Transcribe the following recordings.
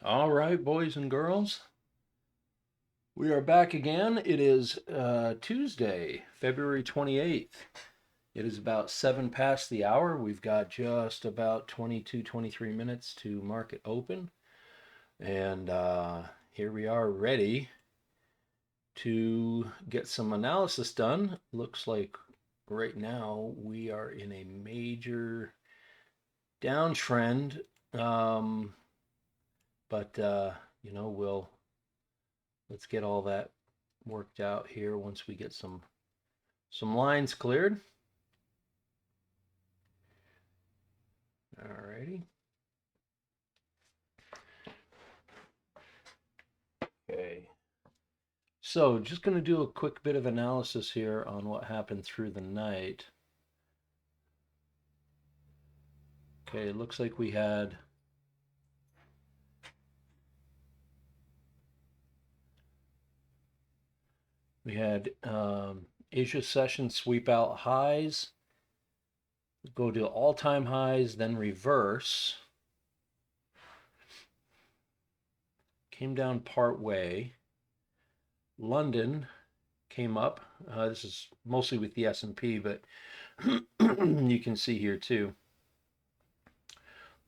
All right, boys and girls, we are back again. It is Tuesday, February 28th. It is about 7 past the hour. We've got just about 22, 23 minutes to market open. And here we are ready to get some analysis done. Looks like right now we are in a major downtrend. Um, but let's get all that worked out here once we get some lines cleared. Alrighty. Okay. So just going to do a quick bit of analysis here on what happened through the night. Okay, it looks like we had Asia session sweep out highs, go to all-time highs, then reverse. Came down part way. London came up. This is mostly with the S&P, but you can see here too.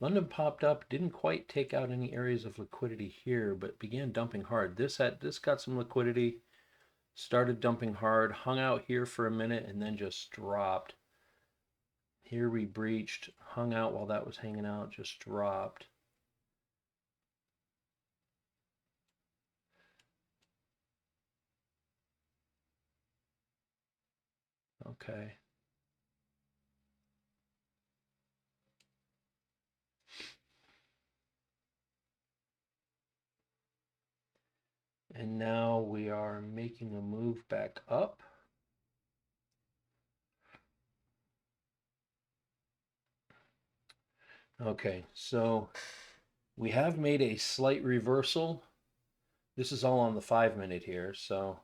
London popped up, didn't quite take out any areas of liquidity here, but began dumping hard. This got some liquidity, started dumping hard, hung out here for a minute, and then just dropped. Here we breached, hung out while that was hanging out, just dropped. Okay. And now we are making a move back up. Okay, so we have made a slight reversal. This is all on the 5-minute here, so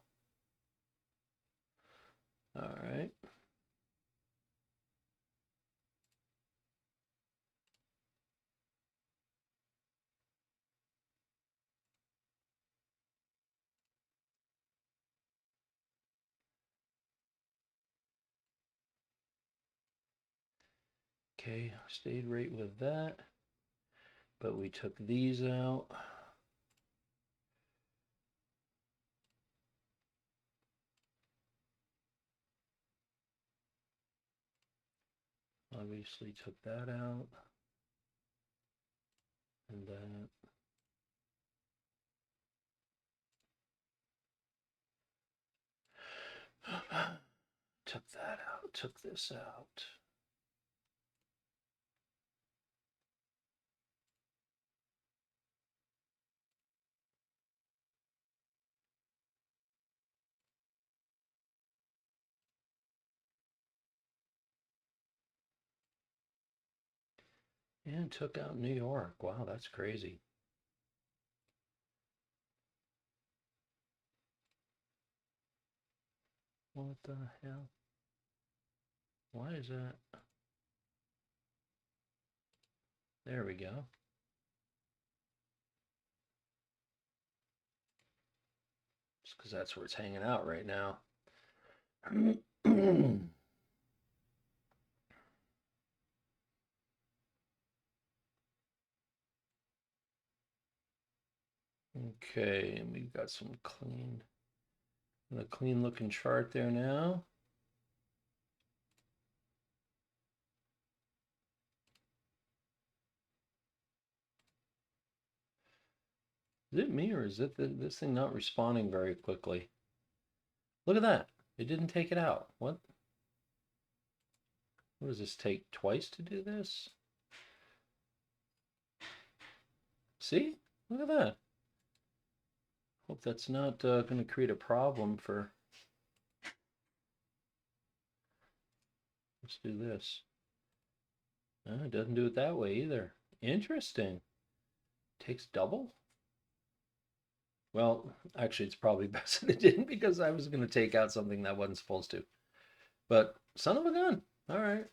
all right. Okay, stayed right with that, but we took these out. Obviously took that out. And then took that out, took this out. And took out New York. Wow, that's crazy. What the hell? Why is that? There we go. Just because that's where it's hanging out right now. Okay, and we've got a clean looking chart there now. Is it me or is it this thing not responding very quickly? Look at that. It didn't take it out. What? What does this take twice to do this? See? Look at that. Hope that's not going to create a problem for... Let's do this. It doesn't do it that way either. Interesting. Takes double? Well, actually, it's probably best that it didn't because I was going to take out something that wasn't supposed to. But son of a gun. All right.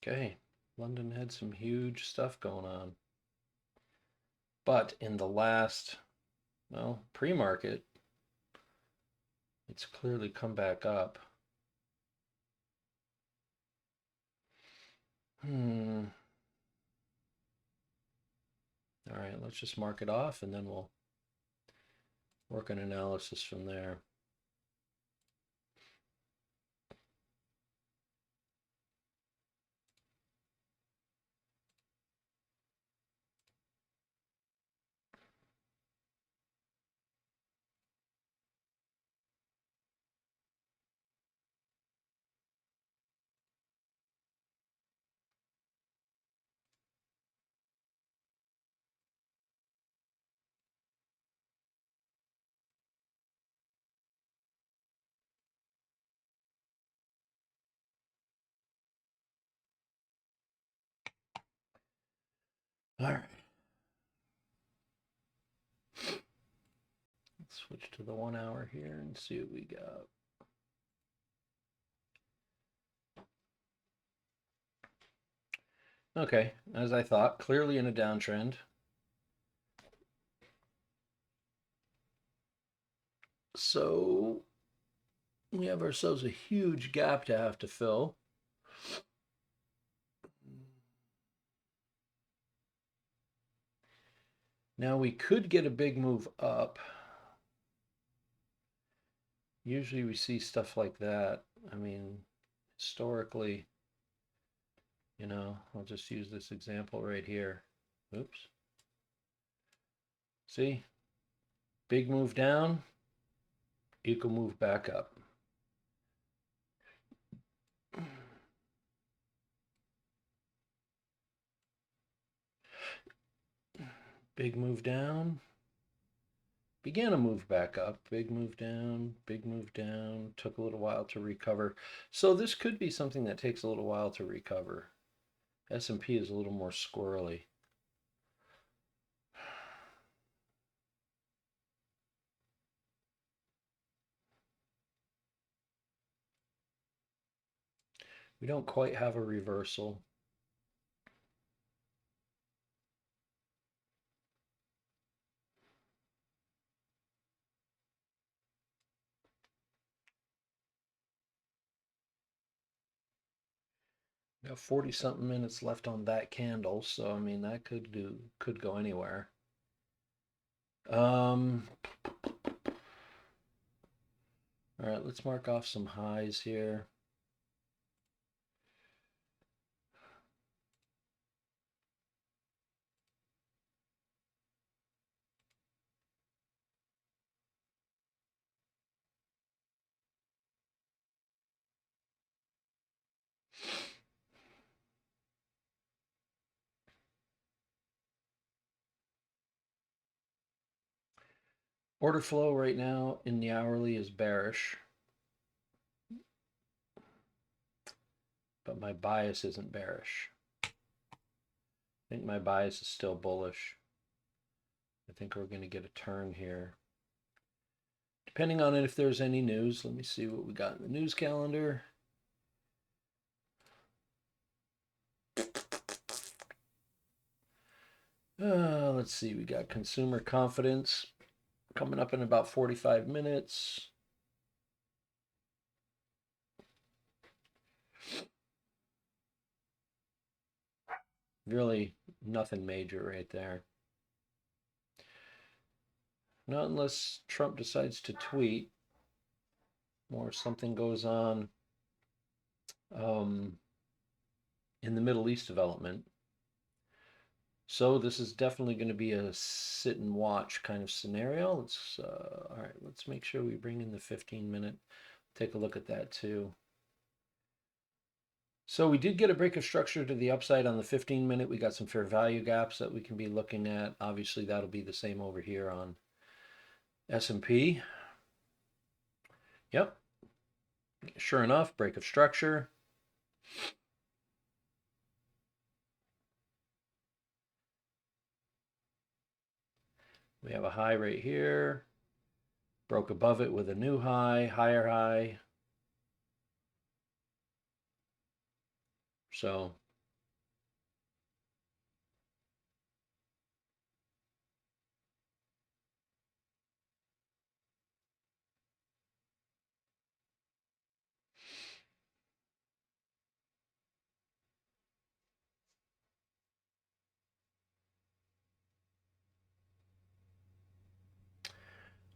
Okay, London had some huge stuff going on. But in the last, well, pre-market, it's clearly come back up. All right, let's just mark it off and then we'll work an analysis from there. All right. Let's switch to the 1 hour here and see what we got. Okay, as I thought, clearly in a downtrend. So we have ourselves a huge gap to have to fill. Now we could get a big move up. Usually we see stuff like that. I mean, historically, you know, I'll just use this example right here. Oops. See? Big move down, equal move back up. Big move down, began to move back up. Big move down, took a little while to recover. So this could be something that takes a little while to recover. S&P is a little more squirrely. We don't quite have a reversal. We have 40 something minutes left on that candle, so I mean that could go anywhere. All right, let's mark off some highs here. Order flow right now in the hourly is bearish, but my bias isn't bearish. I think my bias is still bullish. I think we're going to get a turn here. Depending on it, if there's any news. Let me see what we got in the news calendar. Let's see, we got consumer confidence coming up in about 45 minutes. Really nothing major right there. Not unless Trump decides to tweet or something goes on in the Middle East development. So this is definitely going to be a sit and watch kind of scenario. Let's all right, let's make sure we bring in the 15-minute. Take a look at that too. So we did get a break of structure to the upside on the 15-minute. We got some fair value gaps that we can be looking at. Obviously, that'll be the same over here on S&P. Yep. Sure enough, break of structure. We have a high right here. Broke above it with a new high, higher high. So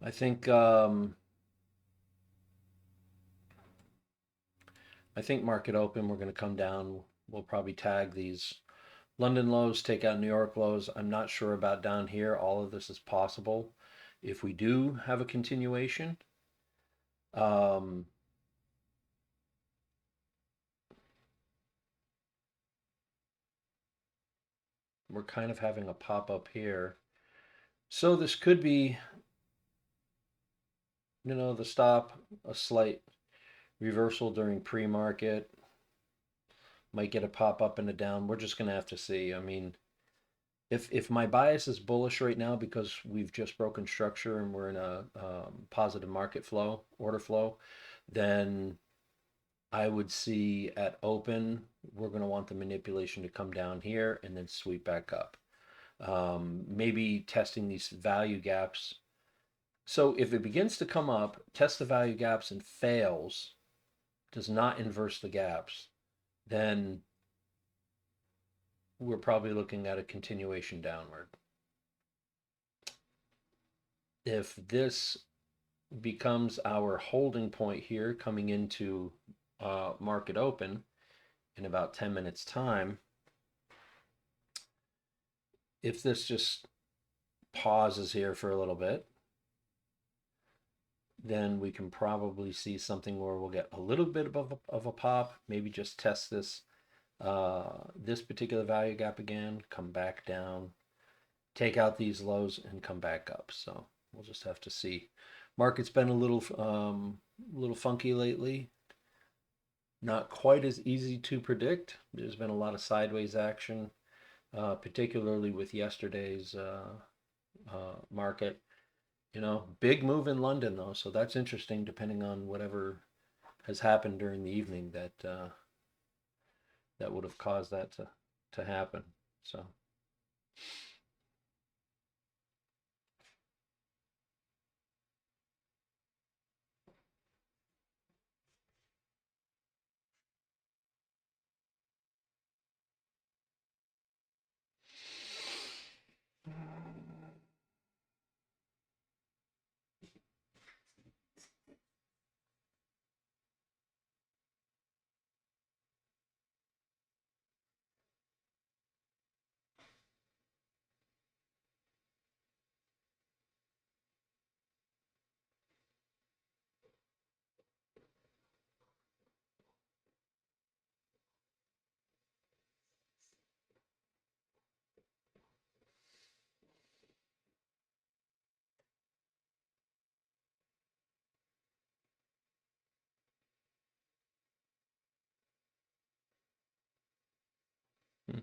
I think market open, we're going to come down. We'll probably tag these London lows, take out New York lows. I'm not sure about down here. All of this is possible. If we do have a continuation, um, we're kind of having a pop up here. So this could be, the stop, a slight reversal during pre-market, might get a pop up and a down. We're just going to have to see. I mean, if my bias is bullish right now because we've just broken structure and we're in a positive market flow, order flow, then I would see at open, we're going to want the manipulation to come down here and then sweep back up. Maybe testing these value gaps. So if it begins to come up, test the value gaps and fails, does not inverse the gaps, then we're probably looking at a continuation downward. If this becomes our holding point here coming into market open in about 10 minutes time, if this just pauses here for a little bit, then we can probably see something where we'll get a little bit of a pop, maybe just test this this particular value gap again, come back down, take out these lows and come back up. So we'll just have to see. Market's been a little funky lately. Not quite as easy to predict. There's been a lot of sideways action, particularly with yesterday's market. Big move in London though, so that's interesting. Depending on whatever has happened during the evening, that would have caused that to happen. So. Hmm.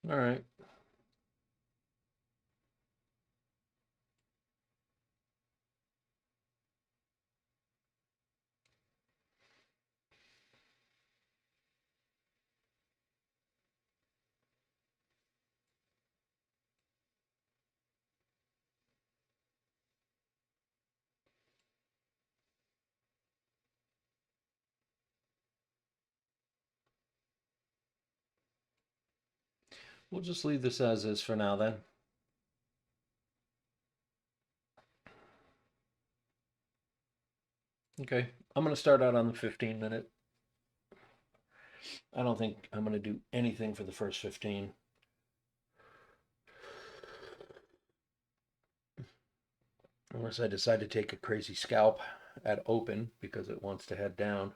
All right. We'll just leave this as is for now then. Okay. I'm going to start out on the 15-minute. I don't think I'm going to do anything for the first 15. Unless I decide to take a crazy scalp at open because it wants to head down.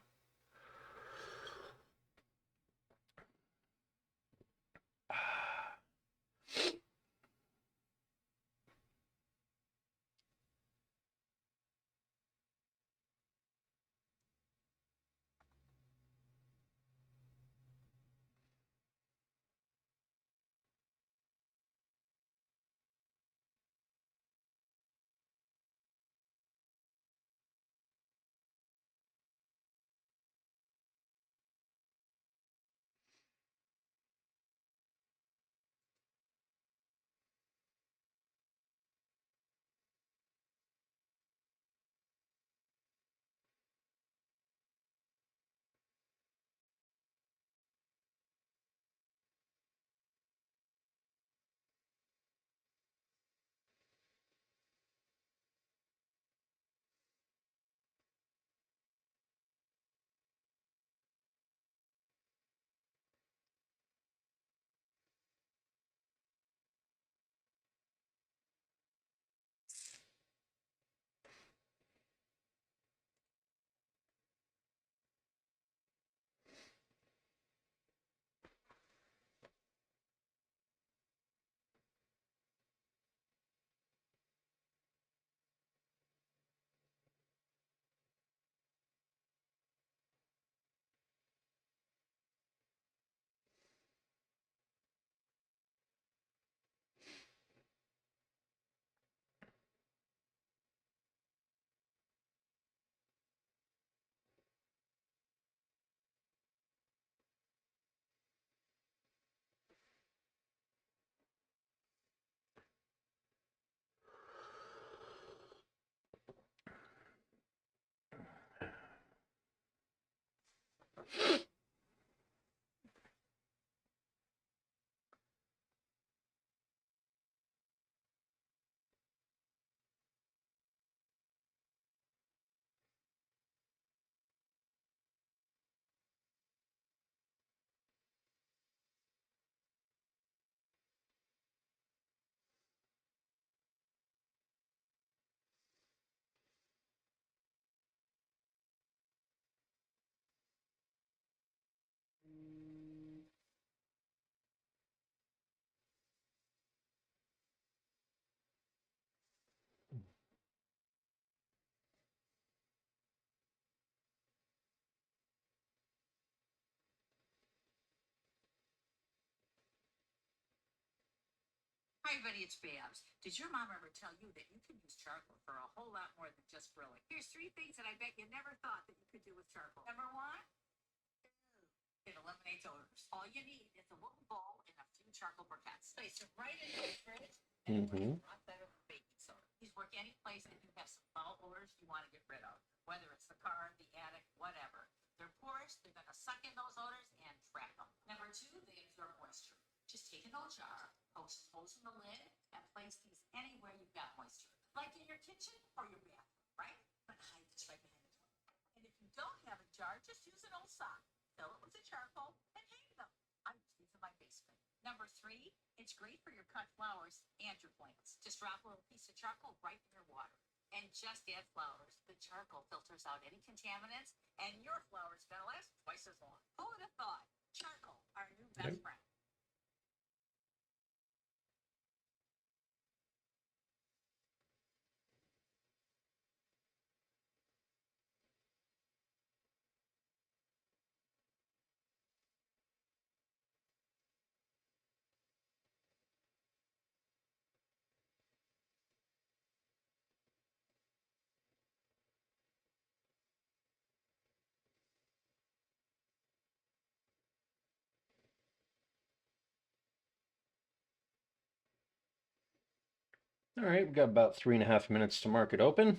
Hi, everybody, it's Babs. Did your mom ever tell you that you can use charcoal for a whole lot more than just grilling? Here's 3 things that I bet you never thought that you could do with charcoal. Number one, it eliminates odors. All you need is a little bowl and a few charcoal briquettes. Place them right in the fridge, and it works a lot better than baking soda. These work any place that you have some foul odors you want to get rid of, whether it's the car, the attic, whatever. They're porous, they're going to suck in those odors and trap them. Number two, they absorb moisture. Just take an old jar, close the lid, and place these anywhere you've got moisture, like in your kitchen or your bathroom, right? But hide this right behind the door. And if you don't have a jar, just use an old sock. Fill it with the charcoal and hang them. I use these in my basement. Number three, it's great for your cut flowers and your plants. Just drop a little piece of charcoal right in your water. And just add flowers. The charcoal filters out any contaminants, and your flowers gonna last twice as long. Who would have thought? Charcoal, our new best friend. All right, we've got about 3.5 minutes to mark it open.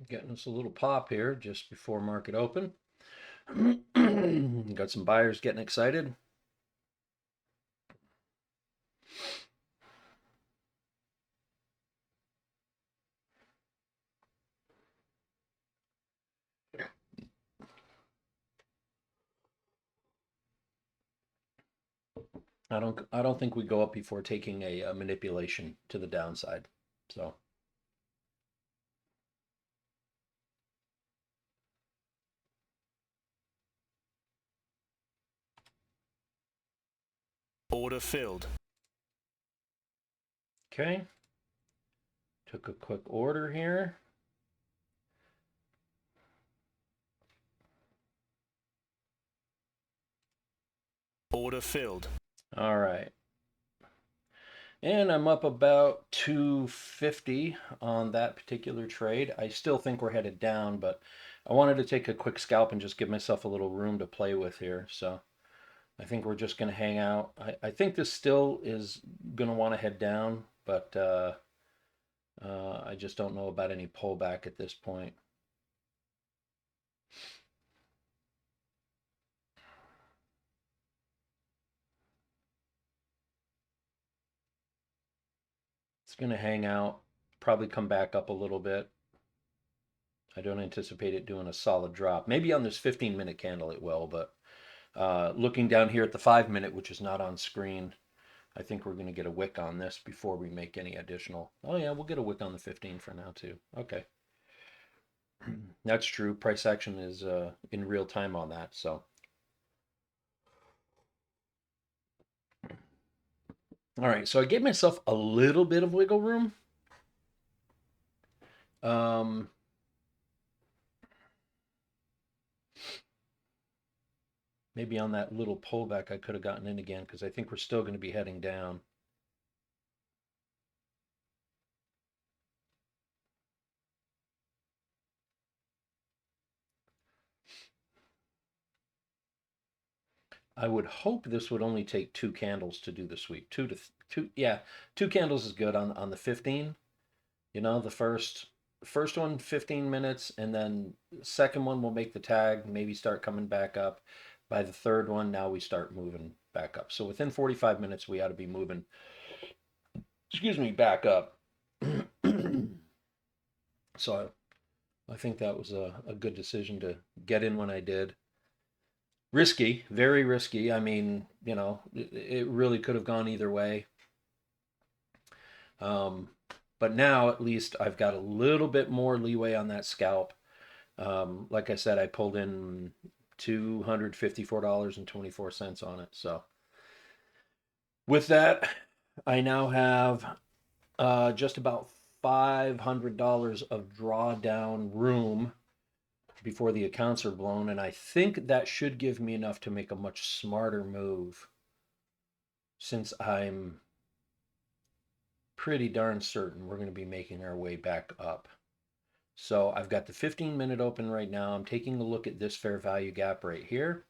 Getting us a little pop here just before market open. Got some buyers getting excited. I don't think we go up before taking a manipulation to the downside. So Order filled. okay, took a quick order here. Order filled. All right. And I'm up about 250 on that particular trade. I still think we're headed down, but I wanted to take a quick scalp and just give myself a little room to play with here. So I think we're just going to hang out. I think this still is going to want to head down, but I just don't know about any pullback at this point. It's going to hang out, probably come back up a little bit. I don't anticipate it doing a solid drop. Maybe on this 15-minute candle it will, but looking down here at the 5-minute, which is not on screen, I think we're going to get a wick on this before we make any additional. Oh yeah, we'll get a wick on the 15 for now too. Okay. That's true. Price action is in real time on that. So, all right. So I gave myself a little bit of wiggle room. Um, Maybe on that little pullback, I could have gotten in again because I think we're still going to be heading down. I would hope this would only take two candles to do the sweep. Yeah, two candles is good on the 15. You know, the first one 15 minutes, and then the second one will make the tag, maybe start coming back up. By the third one, now we start moving back up. So within 45 minutes, we ought to be moving, excuse me, back up. So I think that was a good decision to get in when I did. Risky, very risky. I mean, it really could have gone either way. Um, but now at least I've got a little bit more leeway on that scalp. Like I said, I pulled in $254.24 on it. So with that, I now have just about $500 of drawdown room before the accounts are blown, and I think that should give me enough to make a much smarter move, since I'm pretty darn certain we're going to be making our way back up. So I've got the 15-minute open right now. I'm taking a look at this fair value gap right here.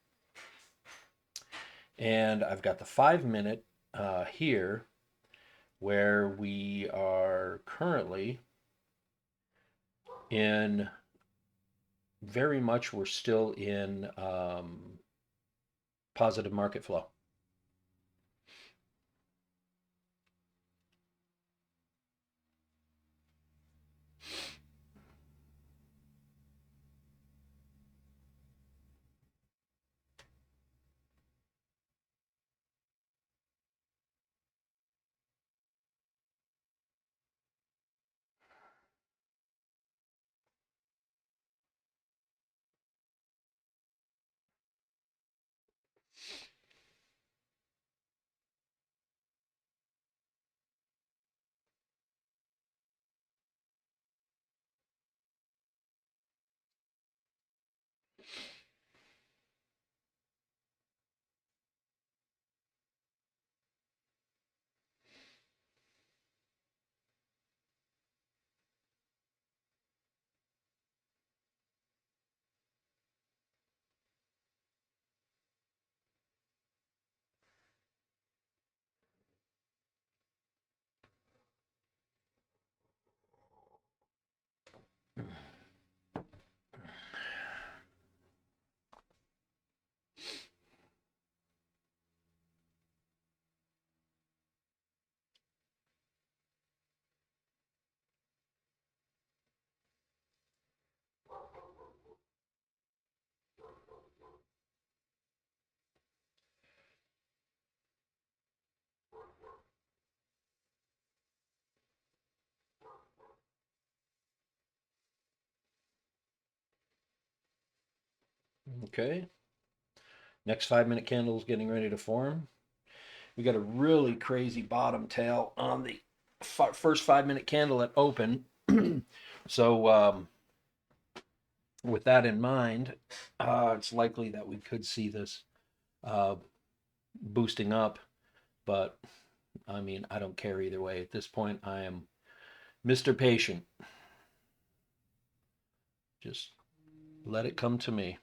And I've got the 5-minute here, where we are currently in very much, we're still in positive market flow. Okay. Next 5-minute candle is getting ready to form. We got a really crazy bottom tail on the first 5-minute candle at open. So with that in mind, it's likely that we could see this uh, boosting up, but I mean, I don't care either way. At this point, I am Mr. Patient. Just let it come to me.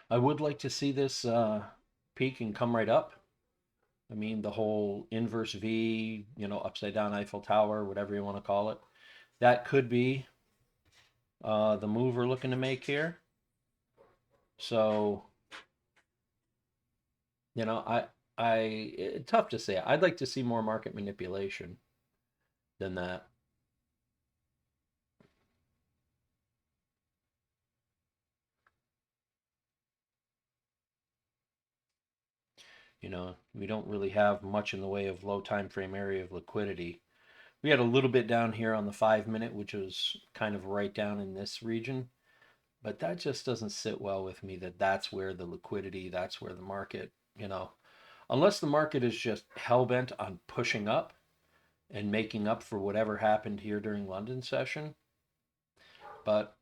I would like to see this peak and come right up. I mean, the whole inverse V, upside down Eiffel Tower, whatever you want to call it. That could be the move we're looking to make here. So, it's tough to say. I'd like to see more market manipulation than that. We don't really have much in the way of low time frame area of liquidity. We had a little bit down here on the 5-minute, which was kind of right down in this region, but that just doesn't sit well with me that that's where the liquidity, that's where the market, unless the market is just hell bent on pushing up and making up for whatever happened here during London session. But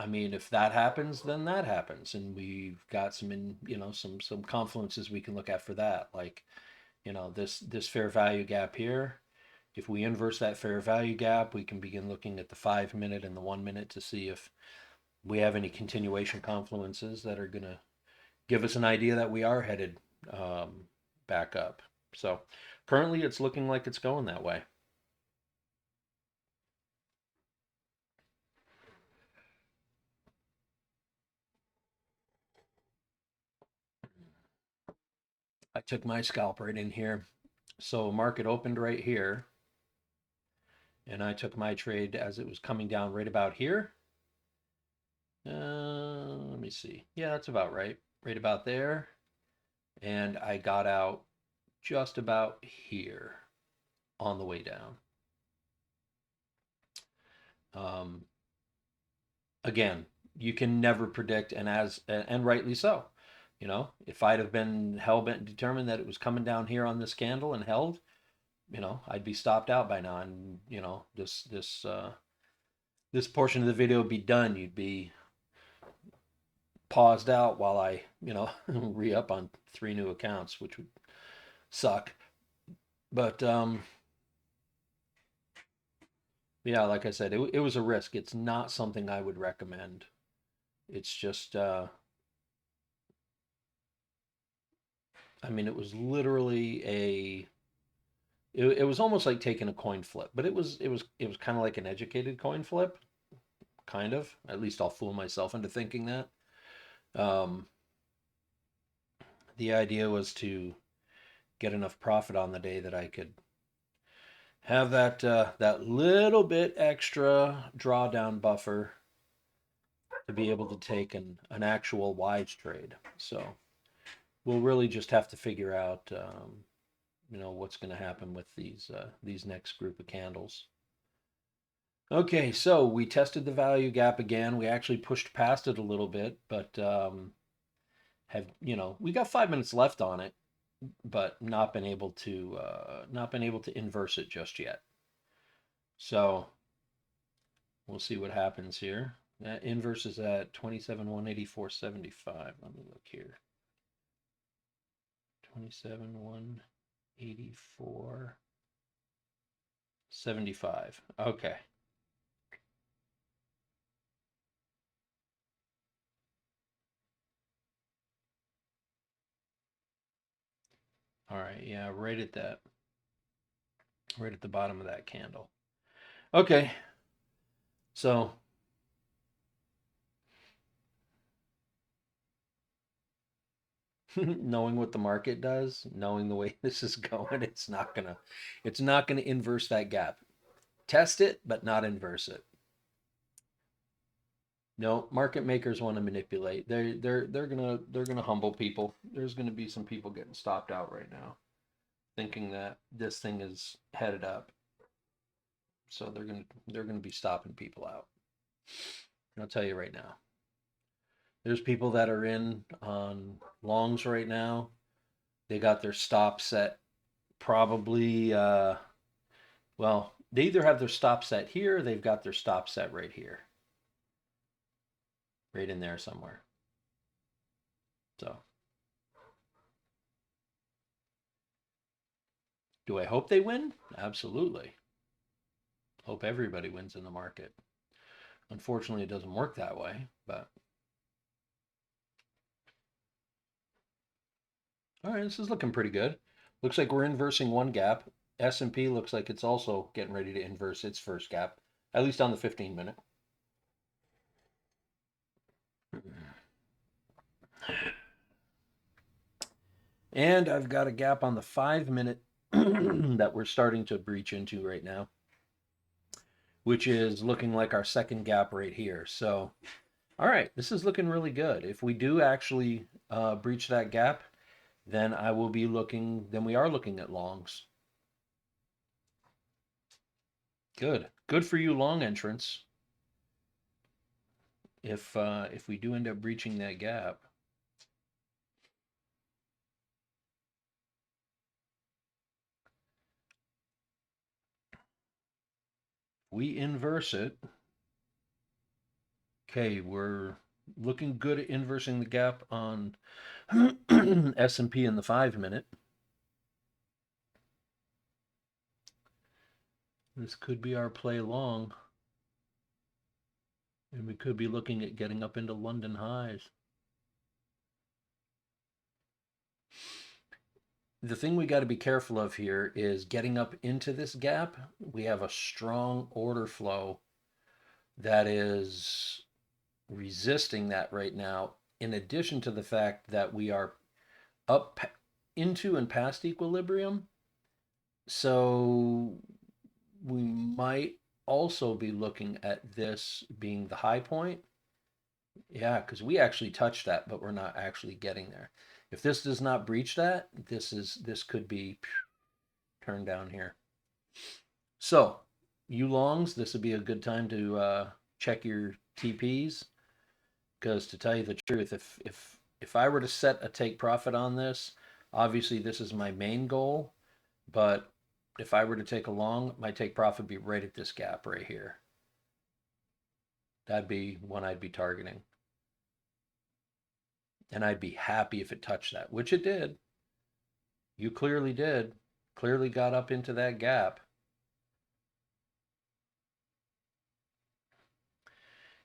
I mean, if that happens, then that happens, and we've got some confluences we can look at for that, like this fair value gap here. If we inverse that fair value gap, we can begin looking at the 5-minute and the 1-minute to see if we have any continuation confluences that are going to give us an idea that we are headed back up. So currently, it's looking like it's going that way. I took my scalp right in here. So market opened right here, and I took my trade as it was coming down right about here. Let me see. Yeah, that's about right. Right about there. And I got out just about here on the way down. Um, Again, you can never predict, and rightly so. If I'd have been hell bent determined that it was coming down here on this candle and held, I'd be stopped out by now, and this portion of the video would be done. You'd be paused out while I re up on 3 new accounts, which would suck. But yeah, like I said, it was a risk. It's not something I would recommend. It's just I mean, it was literally it was almost like taking a coin flip, but it was kind of like an educated coin flip, kind of. At least I'll fool myself into thinking that. Um, the idea was to get enough profit on the day that I could have that little bit extra drawdown buffer to be able to take an actual wise trade. So we'll really just have to figure out what's going to happen with these next group of candles. Okay, so we tested the value gap again. We actually pushed past it a little bit, but we got 5 minutes left on it, but not been able to inverse it just yet. So we'll see what happens here. That inverse is at 27,184.75. Let me look here. 27,184.75. Okay. All right. Yeah, right at the bottom of that candle. Okay. So knowing what the market does, knowing the way this is going, it's not gonna inverse that gap. Test it, but not inverse it. No, market makers want to manipulate. They're gonna humble people. There's gonna be some people getting stopped out right now, thinking that this thing is headed up. So they're gonna be stopping people out. I'll tell you right now. There's people that are in on longs right now. They got their stop set probably well, they either have their stop set here or they've got their stop set right here. Right in there somewhere. So, do I hope they win? Absolutely. Hope everybody wins in the market. Unfortunately, it doesn't work that way, but all right, this is looking pretty good. Looks like we're inversing one gap. S&P looks like it's also getting ready to inverse its first gap, at least on the 15-minute. And I've got a gap on the 5-minute that we're starting to breach into right now, which is looking like our second gap right here. So, all right, this is looking really good. If we do actually breach that gap, then then we are looking at longs. Good. Good for you long entrants. If we do end up breaching that gap. We inverse it. Okay, we're looking good at inversing the gap on S&P in the 5-minute. This could be our play long. And we could be looking at getting up into London highs. The thing we got to be careful of here is getting up into this gap. We have a strong order flow that is resisting that right now, in addition to the fact that we are up into and past equilibrium. So we might also be looking at this being the high point. Yeah, because we actually touched that, but we're not actually getting there. If this does not breach that, this could be turned down here. So, you longs, this would be a good time to check your TPs, because to tell you the truth, if I were to set a take profit on this, obviously this is my main goal, but if I were to take a long, my take profit would be right at this gap right here. That'd be one I'd be targeting. And I'd be happy if it touched that, which it did. You clearly did. Clearly got up into that gap.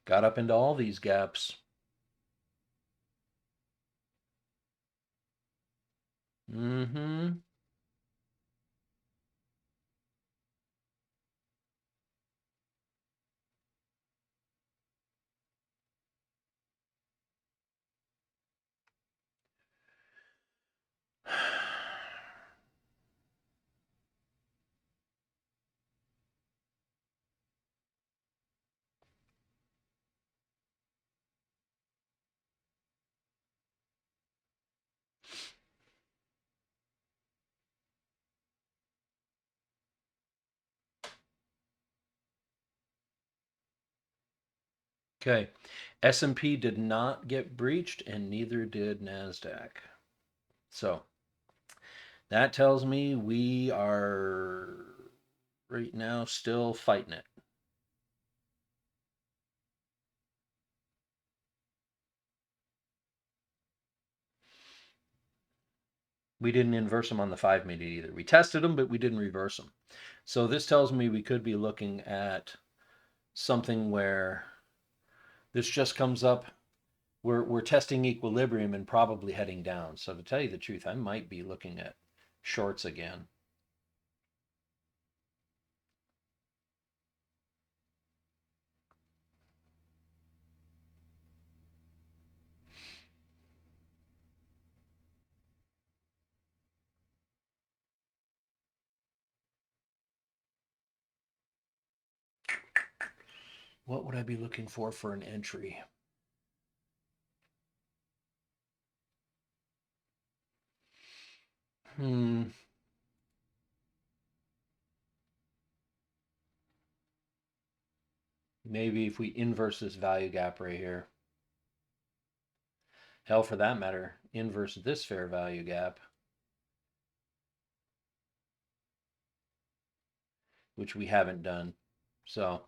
Got up into all these gaps. Mm-hmm. Okay. S&P did not get breached and neither did NASDAQ. So that tells me we are right now still fighting it. We didn't inverse them on the 5-minute either. We tested them, but we didn't reverse them. So this tells me we could be looking at something where this just comes up. We're testing equilibrium and probably heading down. So to tell you the truth, I might be looking at shorts again. What would I be looking for an entry? Hmm. Maybe if we inverse this value gap right here. Hell, for that matter, inverse this fair value gap, which we haven't done. So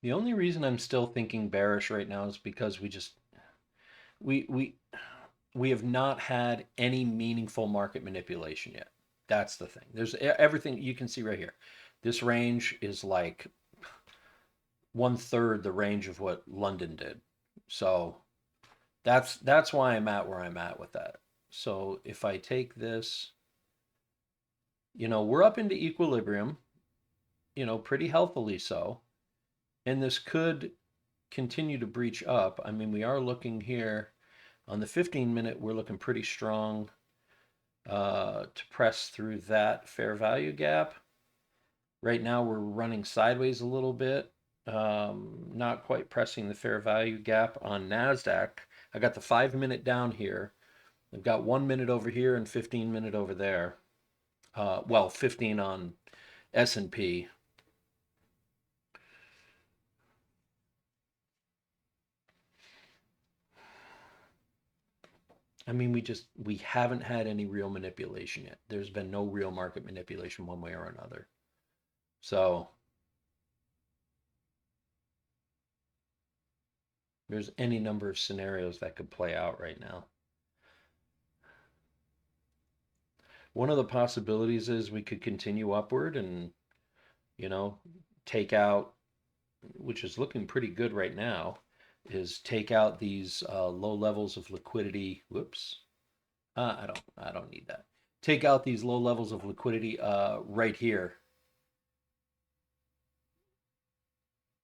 the only reason I'm still thinking bearish right now is because we we we have not had any meaningful market manipulation yet. That's the thing. There's everything you can see right here. This range is like 1/3 the range of what London did. So that's why I'm at where I'm at with that. So if I take this, we're up into equilibrium, pretty healthily so. And this could continue to breach up. I mean, we are looking here on the 15-minute, we're looking pretty strong to press through that fair value gap. Right now, we're running sideways a little bit, not quite pressing the fair value gap on NASDAQ. I got the 5-minute down here. I've got 1 minute over here and 15-minute over there. Well, 15 on S&P. I mean, we haven't had any real manipulation yet. There's been no real market manipulation one way or another. So there's any number of scenarios that could play out right now. One of the possibilities is we could continue upward and, you know, take out, which is looking pretty good right now, is take out these low levels of liquidity. Whoops. I don't need that. Take out these low levels of liquidity right here.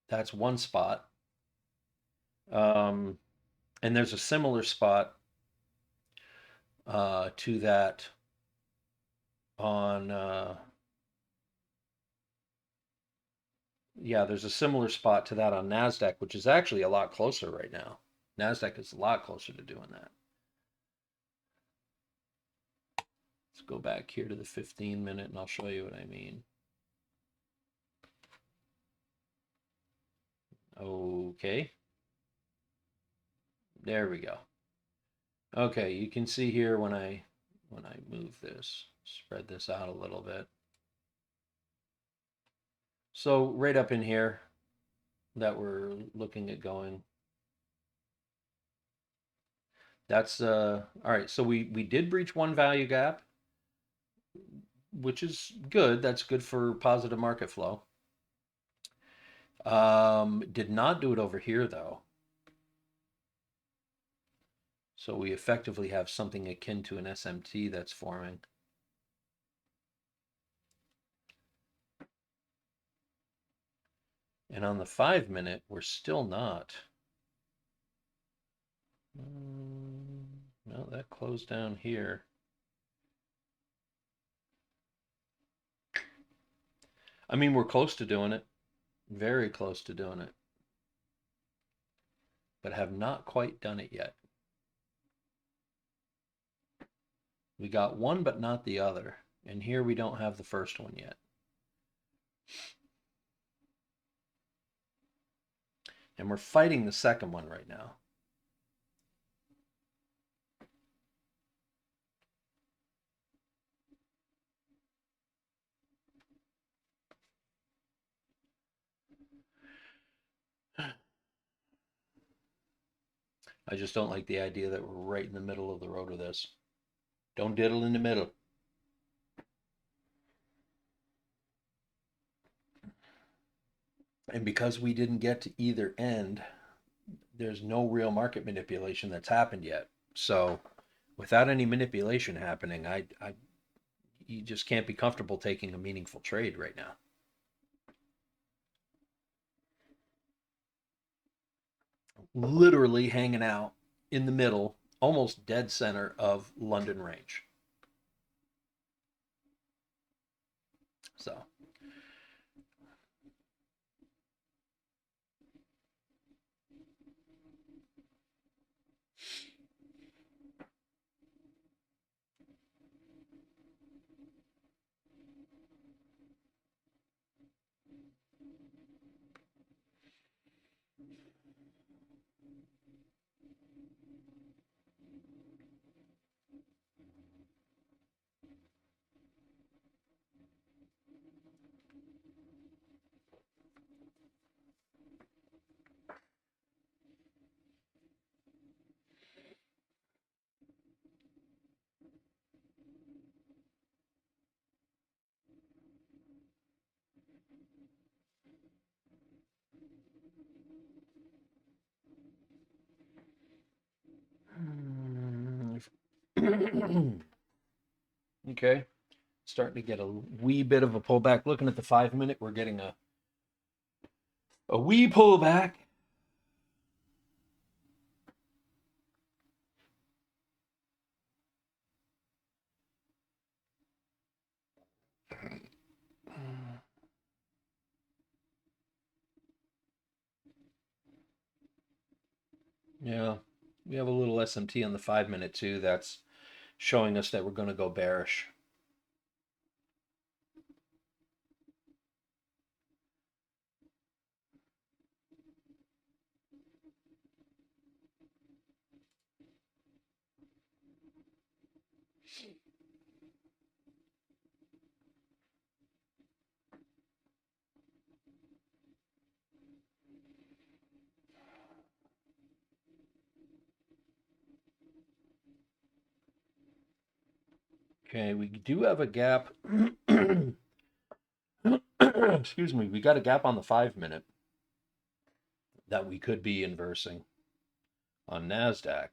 That's one spot. And there's a similar spot to that on yeah, there's a similar spot to that on NASDAQ, which is actually a lot closer right now. NASDAQ is a lot closer to doing that. Let's go back here to the 15-minute and I'll show you what I mean. Okay. There we go. Okay, you can see here when I move this, spread this out a little bit. So right up in here that we're looking at going. That's all right. So we did breach one value gap. which is good. That's good for positive market flow. Did not do it over here though. So we effectively have something akin to an SMT that's forming. And on the 5 minute, we're still not. Well, that closed down here. I mean, we're close to doing it. Very close to doing it. But have not quite done it yet. We got one, but not the other. And here we don't have the first one yet. And we're fighting the second one right now. I just don't like the idea that we're right in the middle of the road with this. Don't diddle in the middle. And because we didn't get to either end, there's no real market manipulation that's happened yet. So without any manipulation happening, you just can't be comfortable taking a meaningful trade right now. Literally hanging out in the middle, almost dead center of London range. So okay, starting to get a wee bit of a pullback. Looking at the 5 minute, we're getting a wee pullback. Yeah, we have a little SMT on the 5 minute too. That's showing us that we're going to go bearish. Okay, we do have a gap. Excuse me, we got a gap on the 5 minute that we could be inversing on NASDAQ.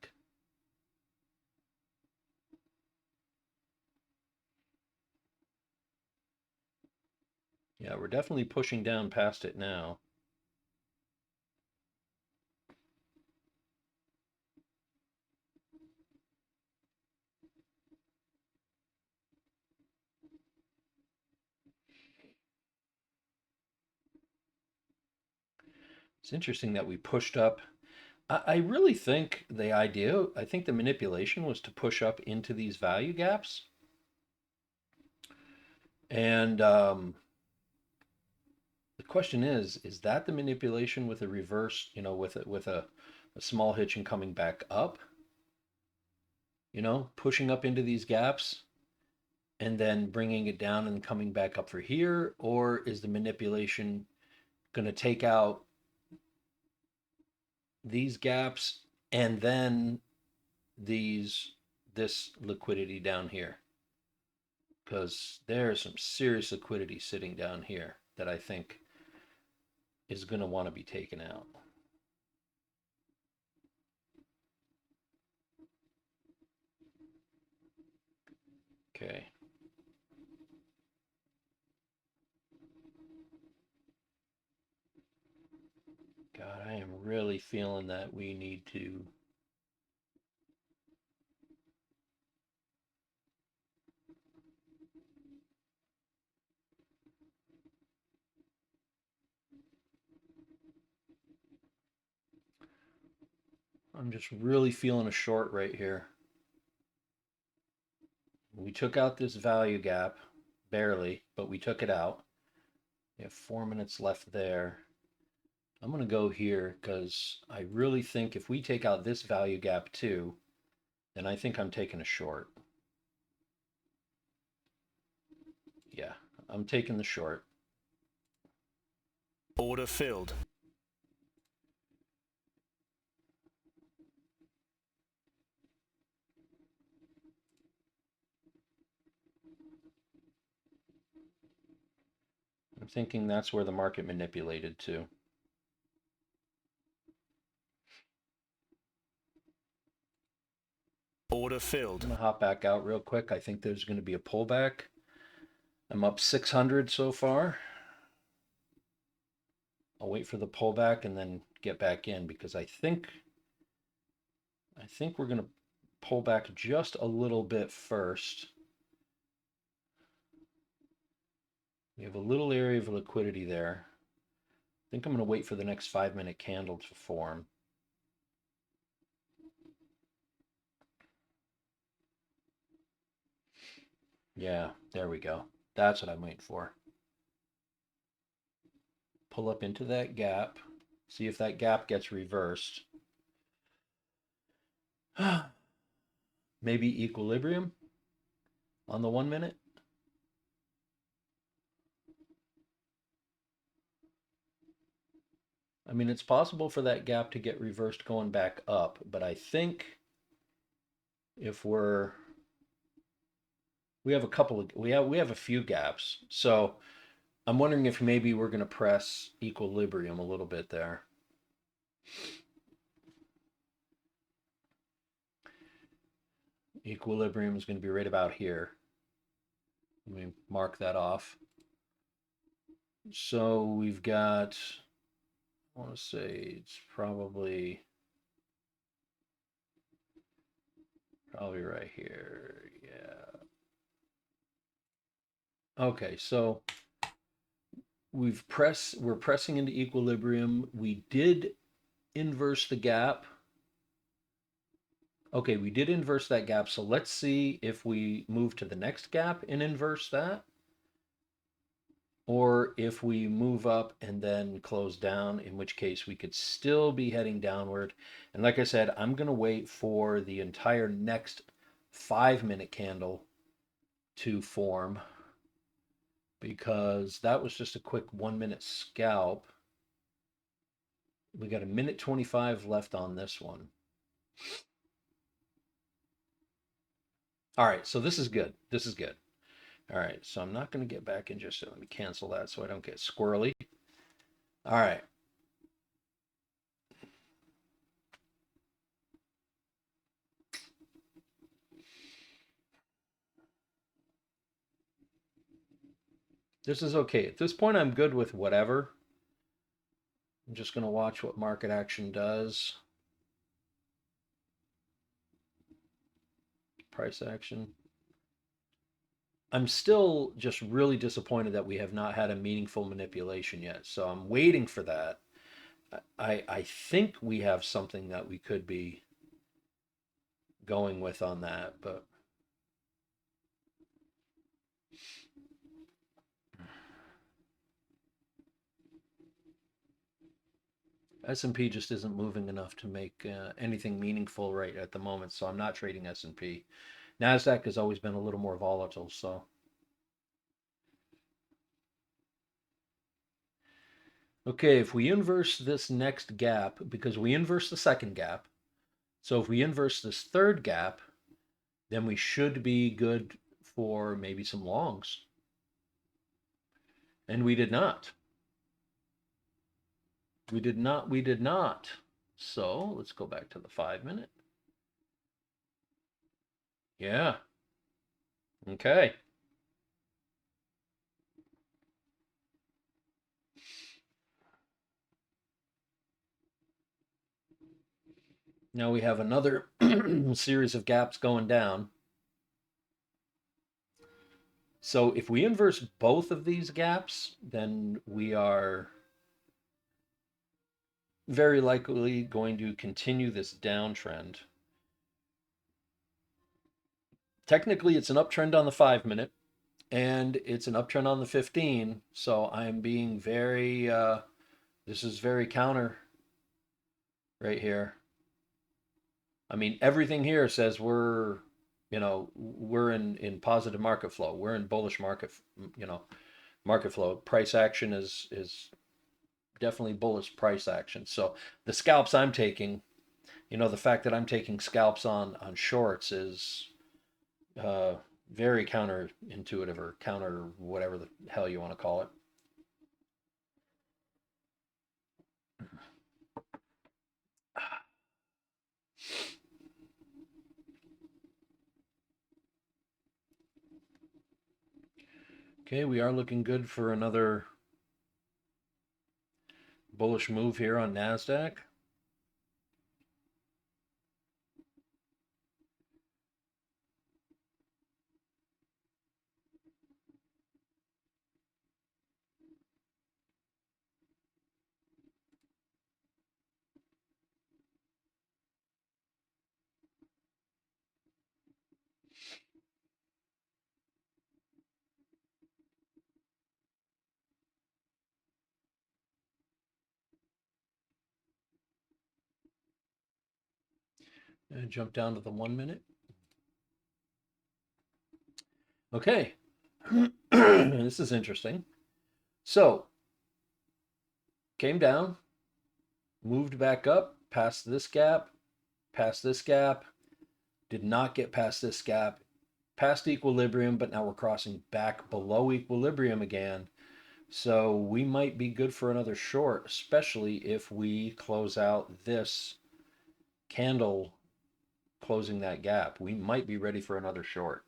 Yeah, we're definitely pushing down past it now. It's interesting that we pushed up. I really think I think the manipulation was to push up into these value gaps. And the question is that the manipulation with a reverse, with a small hitch and coming back up, pushing up into these gaps and then bringing it down and coming back up for here? Or is the manipulation going to take out these gaps and then this liquidity down here? because there's some serious liquidity sitting down here that I think is going to want to be taken out. Okay. God, I am really feeling that we need to. I'm just really feeling a short right here. We took out this value gap, barely, but we took it out. We have 4 minutes left there. I'm going to go here because I really think if we take out this value gap too, then I think I'm taking a short. Yeah, I'm taking the short. Order filled. I'm thinking that's where the market manipulated to. Order I'm filled. going to hop back out real quick. I think there's going to be a pullback. I'm up 600 so far. I'll wait for the pullback and then get back in because I think we're going to pull back just a little bit first. We have a little area of liquidity there. I think I'm going to wait for the next 5-minute candle to form. Yeah, there we go. That's what I'm waiting for. Pull up into that gap. See if that gap gets reversed. Maybe equilibrium on the 1 minute. I mean, it's possible for that gap to get reversed going back up, but I think if we have a few gaps. So I'm wondering if maybe we're going to press equilibrium a little bit there. Equilibrium is going to be right about here. Let me mark that off. So we've got, I want to say it's probably right here. Yeah. Okay, so we're pressing into equilibrium. We did inverse the gap. Okay, we did inverse that gap. So let's see if we move to the next gap and inverse that. Or if we move up and then close down, in which case we could still be heading downward. And like I said, I'm going to wait for the entire next 5-minute candle to form because that was just a quick 1 minute scalp. We got 1:25 left on this one. All right, so this is good. This is good. All right, so I'm not going to get back in just let me cancel that so I don't get squirrely. All right. This is okay. At this point, I'm good with whatever. I'm just going to watch what market action does. Price action. I'm still just really disappointed that we have not had a meaningful manipulation yet. So I'm waiting for that. I think we have something that we could be going with on that, but S&P just isn't moving enough to make anything meaningful right at the moment, so I'm not trading S&P. NASDAQ has always been a little more volatile, so. Okay, if we inverse this next gap, because we inverse the second gap, so if we inverse this third gap, then we should be good for maybe some longs. And we did not. We did not. We did not. So let's go back to the 5 minute. Yeah. Okay. Now we have another series of gaps going down. So if we inverse both of these gaps, then we are very likely going to continue this downtrend. Technically, it's an uptrend on the 5 minute, and it's an uptrend on the 15. So I'm being very, this is very counter right here. I mean, everything here says we're in positive market flow. We're in bullish market, market flow. Price action is definitely bullish price action. So the scalps I'm taking, the fact that I'm taking scalps on shorts is very counterintuitive, or counter whatever the hell you want to call it. Okay, we are looking good for another bullish move here on NASDAQ. And jump down to the 1 minute. Okay, this is interesting. So, came down, moved back up, past this gap, did not get past this gap, past equilibrium, but now we're crossing back below equilibrium again. So we might be good for another short, especially if we close out this candle closing that gap. We might be ready for another short.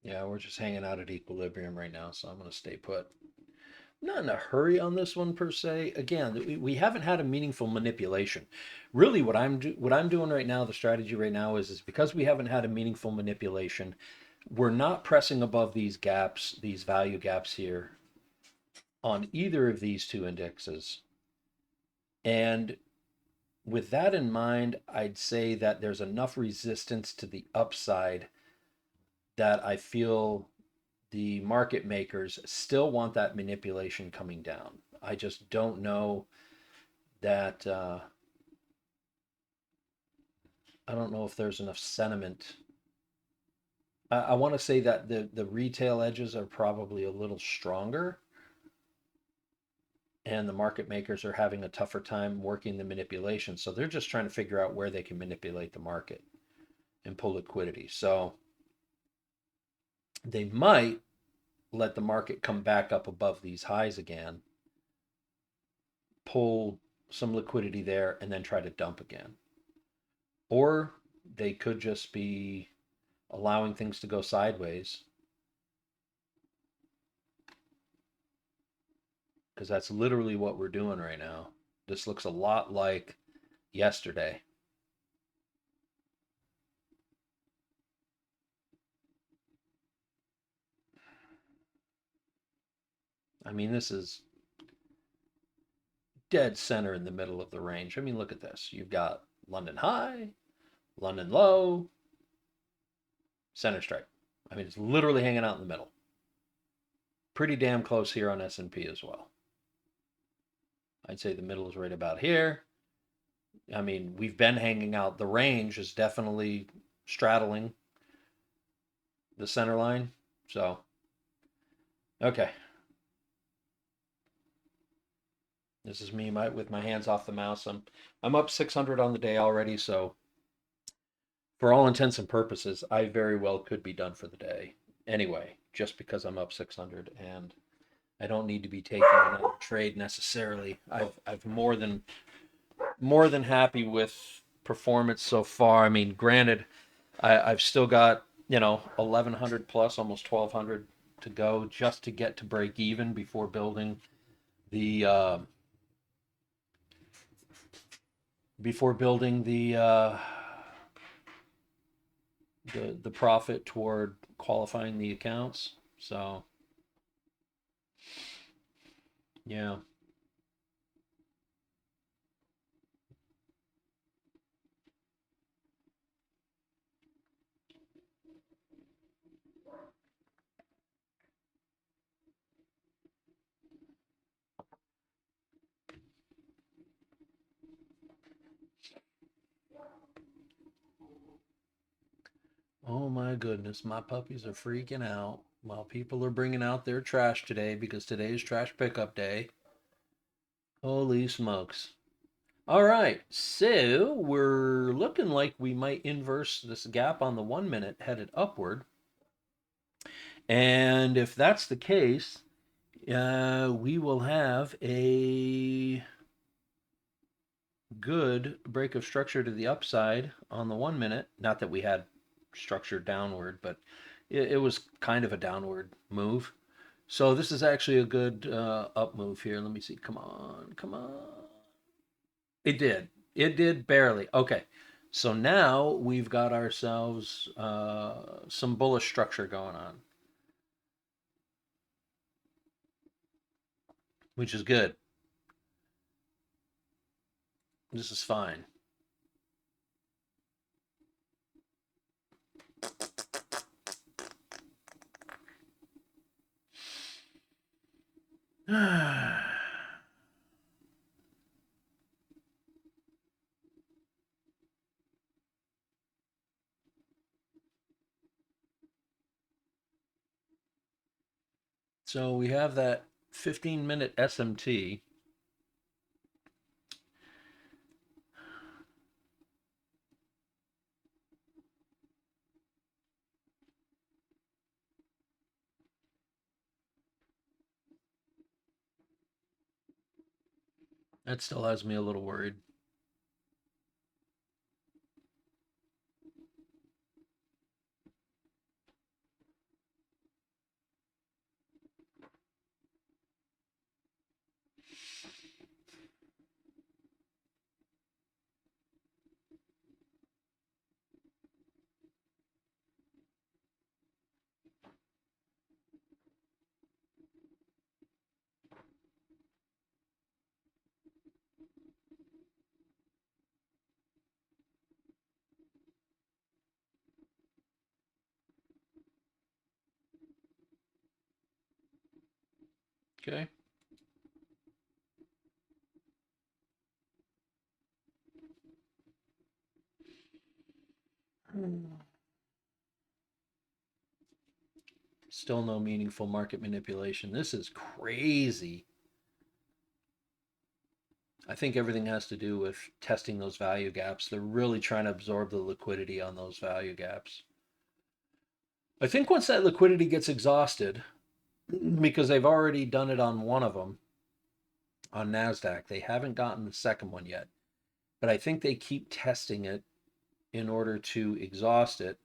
Yeah, we're just hanging out at equilibrium right now, so I'm going to stay put. Not in a hurry on this one per se. Again, we haven't had a meaningful manipulation. Really, what I'm doing right now, the strategy right now is because we haven't had a meaningful manipulation, we're not pressing above these gaps, these value gaps here on either of these two indexes. And with that in mind, I'd say that there's enough resistance to the upside that I feel the market makers still want that manipulation coming down. I just don't know that I don't know if there's enough sentiment. I want to say that the retail edges are probably a little stronger, and the market makers are having a tougher time working the manipulation. So they're just trying to figure out where they can manipulate the market and pull liquidity. So they might let the market come back up above these highs again, pull some liquidity there, and then try to dump again. Or they could just be allowing things to go sideways, because that's literally what we're doing right now. This looks a lot like yesterday. I mean, this is dead center in the middle of the range. I mean, look at this. You've got London high, London low, center strike. I mean, it's literally hanging out in the middle. Pretty damn close here on S&P as well. I'd say the middle is right about here. I mean, we've been hanging out. The range is definitely straddling the center line. So, okay. This is me with my hands off the mouse. I'm up 600 on the day already, so for all intents and purposes, I very well could be done for the day. Anyway, just because I'm up 600 and I don't need to be taking another trade necessarily. I've more than happy with performance so far. I mean, granted, I've still got, 1100 plus, almost 1200 to go just to get to break even before building the before building the profit toward qualifying the accounts. So yeah. Oh my goodness, my puppies are freaking out while people are bringing out their trash today because today is trash pickup day. Holy smokes. All right, so we're looking like we might inverse this gap on the 1 minute headed upward. And if that's the case, we will have a good break of structure to the upside on the 1 minute. Not that we had structure downward, but it was kind of a downward move. So this is actually a good up move here. Let me see. Come on, come on. It did. It did barely. Okay. So now we've got ourselves some bullish structure going on, which is good. This is fine. So we have that 15-minute SMT. That still has me a little worried. Okay. Still no meaningful market manipulation. This is crazy. I think everything has to do with testing those value gaps. They're really trying to absorb the liquidity on those value gaps. I think once that liquidity gets exhausted, because they've already done it on one of them on NASDAQ, they haven't gotten the second one yet. But I think they keep testing it in order to exhaust it.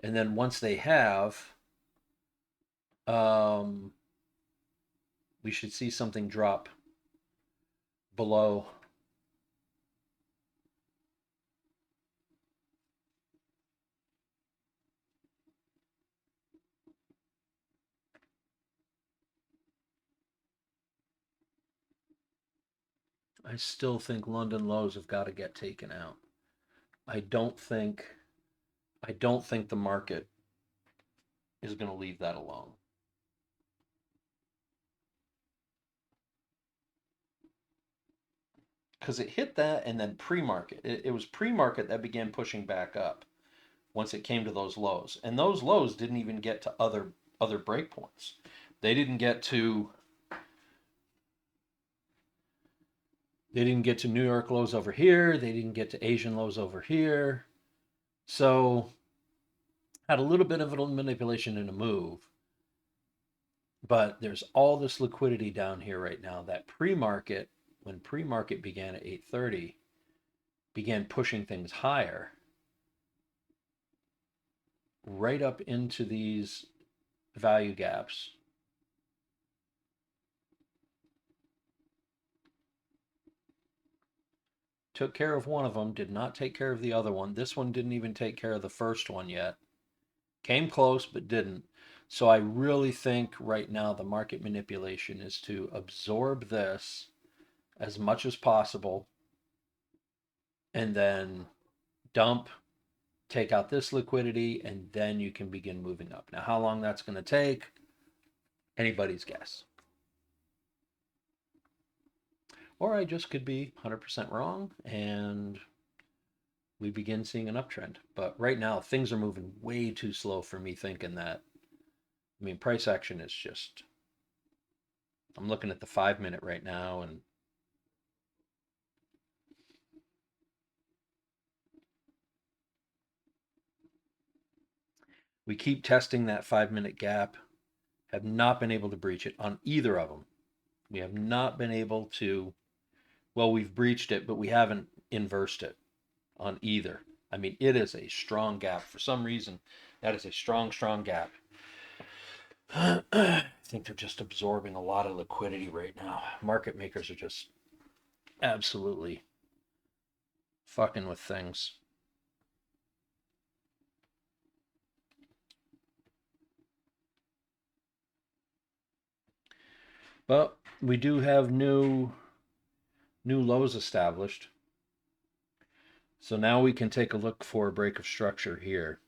And then once they have, um, we should see something drop below. I still think London lows have got to get taken out. I don't think I don't think the market is going to leave that alone. because it hit that and then pre-market. It was pre-market that began pushing back up once it came to those lows. And those lows didn't even get to other breakpoints. They didn't get to New York lows over here. They didn't get to Asian lows over here. So had a little bit of a manipulation in a move. But there's all this liquidity down here right now that pre-market, when pre-market began at 8:30, began pushing things higher right up into these value gaps. Took care of one of them, did not take care of the other one. This one didn't even take care of the first one yet. Came close, but didn't. So I really think right now the market manipulation is to absorb this as much as possible and then dump, take out this liquidity, and then you can begin moving up. Now, how long that's going to take, anybody's guess. Or I just could be 100% wrong and we begin seeing an uptrend. But right now, things are moving way too slow for me thinking that. I mean, price action is just, I'm looking at the 5-minute right now, and we keep testing that 5-minute gap, have not been able to breach it on either of them. We have not been able to, well, we've breached it, but we haven't inversed it on either. I mean, it is a strong gap. For some reason, that is a strong, strong gap. I think they're just absorbing a lot of liquidity right now. Market makers are just absolutely fucking with things. But we do have new lows established. So now we can take a look for a break of structure here.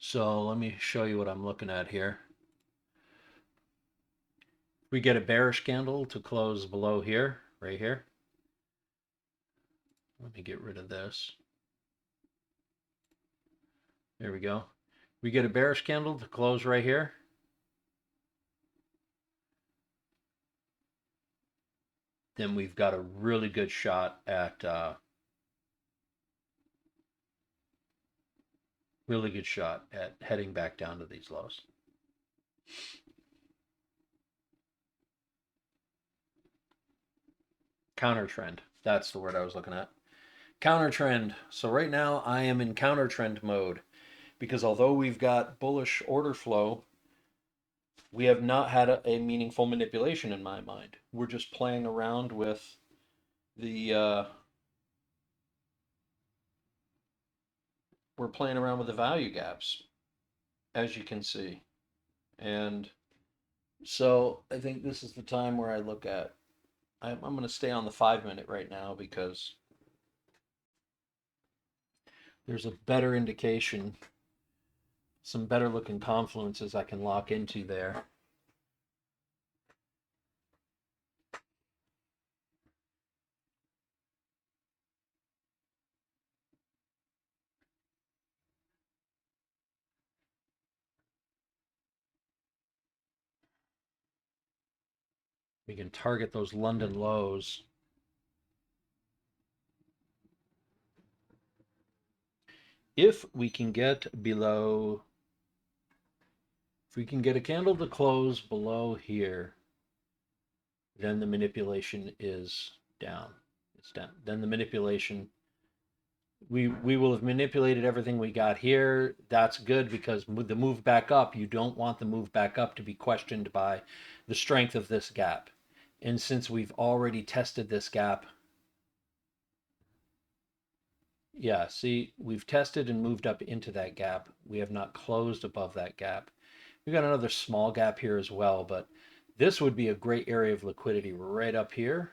So let me show you what I'm looking at here. We get a bearish candle to close below here, right here. Let me get rid of this. There we go. We get a bearish candle to close right here. Then we've got a really good shot at heading back down to these lows. Counter trend. That's the word I was looking at. Counter trend. So right now I am in counter trend mode because although we've got bullish order flow, we have not had a meaningful manipulation in my mind. We're just playing around with the value gaps, as you can see. And so I think this is the time where I look at, I'm going to stay on the 5-minute right now because there's a better indication, some better looking confluences I can lock into there. We can target those London lows. If we can get below, if we can get a candle to close below here, then the manipulation is down. It's down. Then the manipulation, we will have manipulated everything we got here. That's good because the move back up, you don't want the move back up to be questioned by the strength of this gap. And since we've already tested this gap, yeah, see, we've tested and moved up into that gap. We have not closed above that gap. We've got another small gap here as well, but This would be a great area of liquidity right up here.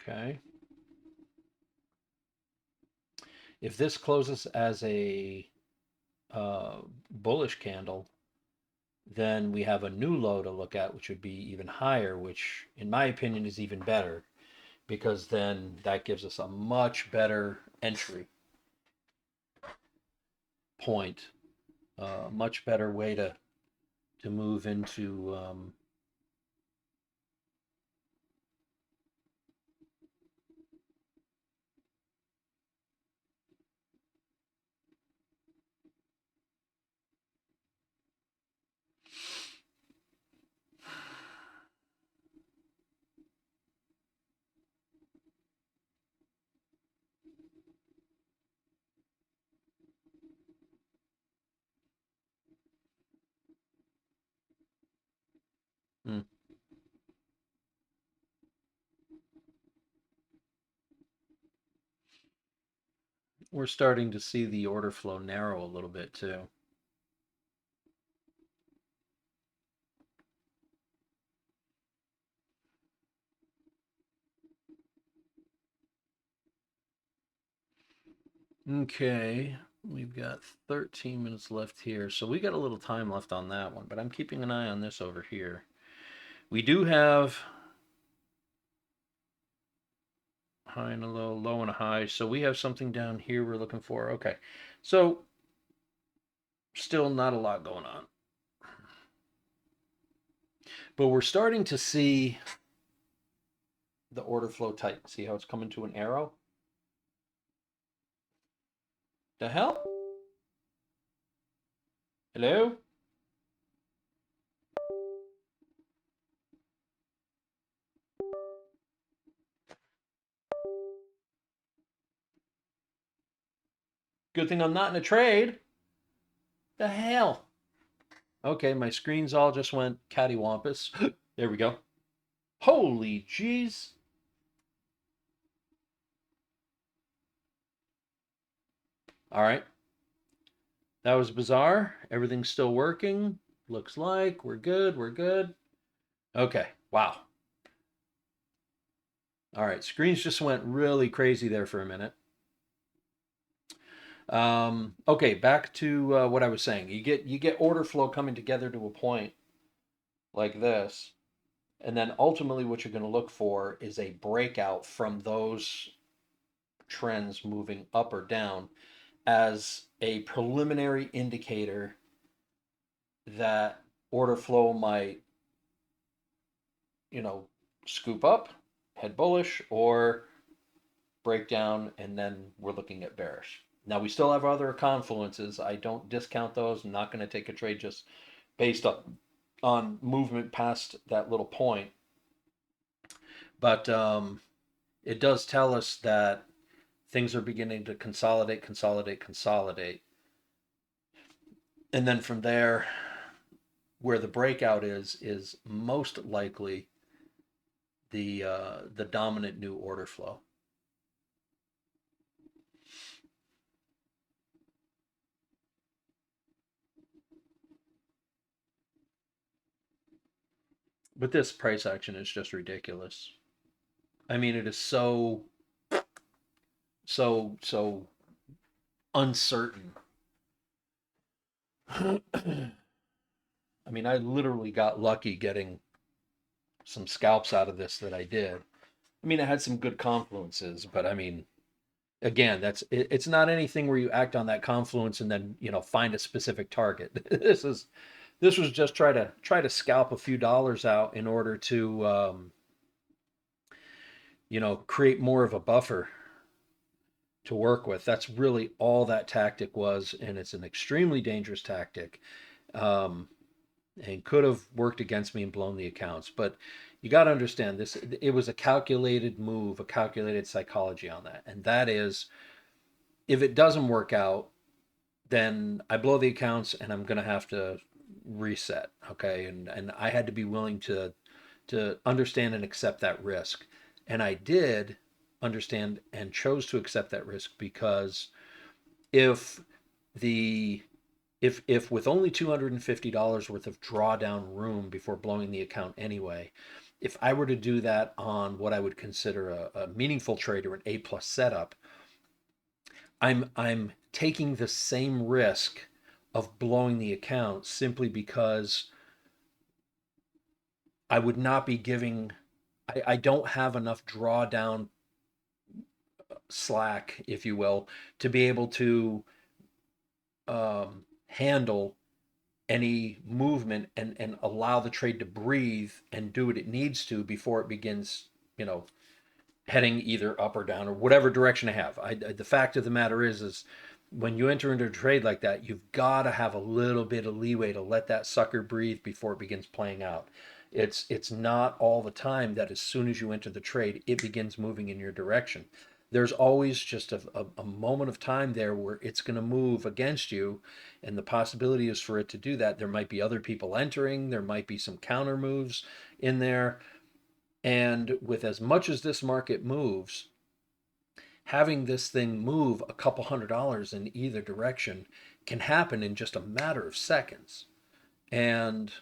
Okay. If this closes as a bullish candle, then we have a new low to look at, which would be even higher, which in my opinion is even better because then that gives us a much better entry point, much better way to move into hmm, we're starting to see the order flow narrow a little bit too. Okay, we've got 13 minutes left here. So we got a little time left on that one, but I'm keeping an eye on this over here. We do have high and a low, low and a high. So we have something down here we're looking for. Okay. So still not a lot going on. But we're starting to see the order flow tighten. See how it's coming to an arrow? The hell? Hello? Good thing I'm not in a trade. The hell? Okay, my screens all just went cattywampus. There we go. Holy jeez. All right. That was bizarre. Everything's still working. Looks like we're good. We're good. Okay. Wow. All right. Screens just went really crazy there for a minute. Okay, back to what I was saying. You get order flow coming together to a point like this, and then ultimately what you're going to look for is a breakout from those trends moving up or down as a preliminary indicator that order flow might, you know, scoop up, head bullish, or break down, and then we're looking at bearish. Now we still have other confluences. I don't discount those. I'm not going to take a trade just based on movement past that little point. But it does tell us that things are beginning to consolidate, consolidate, consolidate. And then from there, where the breakout is most likely the dominant new order flow. But this price action is just ridiculous. I mean, it is so uncertain. I mean, I literally got lucky getting some scalps out of this that I did. I mean, I had some good confluences, but I mean, again, it's not anything where you act on that confluence and then, find a specific target. This was just try to scalp a few dollars out in order to create more of a buffer to work with. That's really all that tactic was, and it's an extremely dangerous tactic, um, and could have worked against me and blown the accounts. But you got to understand this. It was a calculated move, a calculated psychology on that, and that is, if it doesn't work out, then I blow the accounts, and I'm going to have to reset. Okay, and I had to be willing to understand and accept that risk, and I did understand and chose to accept that risk because if the if with only $250 worth of drawdown room before blowing the account anyway, if I were to do that on what I would consider a meaningful trade or an A plus setup, I'm taking the same risk of blowing the account simply because I would not be giving I don't have enough drawdown slack, if you will, to be able to handle any movement and allow the trade to breathe and do what it needs to before it begins, you know, heading either up or down or whatever direction I have. The fact of the matter is when you enter into a trade like that, you've got to have a little bit of leeway to let that sucker breathe before it begins playing out. It's not all the time that as soon as you enter the trade, it begins moving in your direction. There's always just a moment of time there where it's going to move against you, and the possibility is for it to do that. There might be other people entering, there might be some counter moves in there. And with as much as this market moves, having this thing move a couple $100 in either direction can happen in just a matter of seconds. And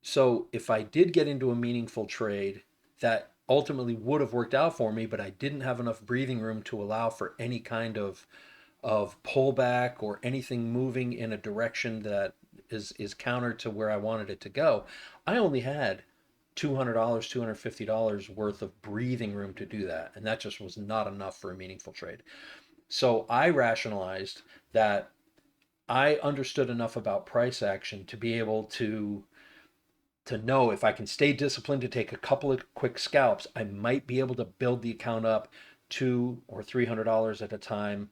so if I did get into a meaningful trade that ultimately would have worked out for me, but I didn't have enough breathing room to allow for any kind of pullback or anything moving in a direction that is counter to where I wanted it to go, I only had $200, $250 worth of breathing room to do that. And that just was not enough for a meaningful trade. So I rationalized that I understood enough about price action to be able to know if I can stay disciplined to take a couple of quick scalps, I might be able to build the account up $200 or $300 at a time,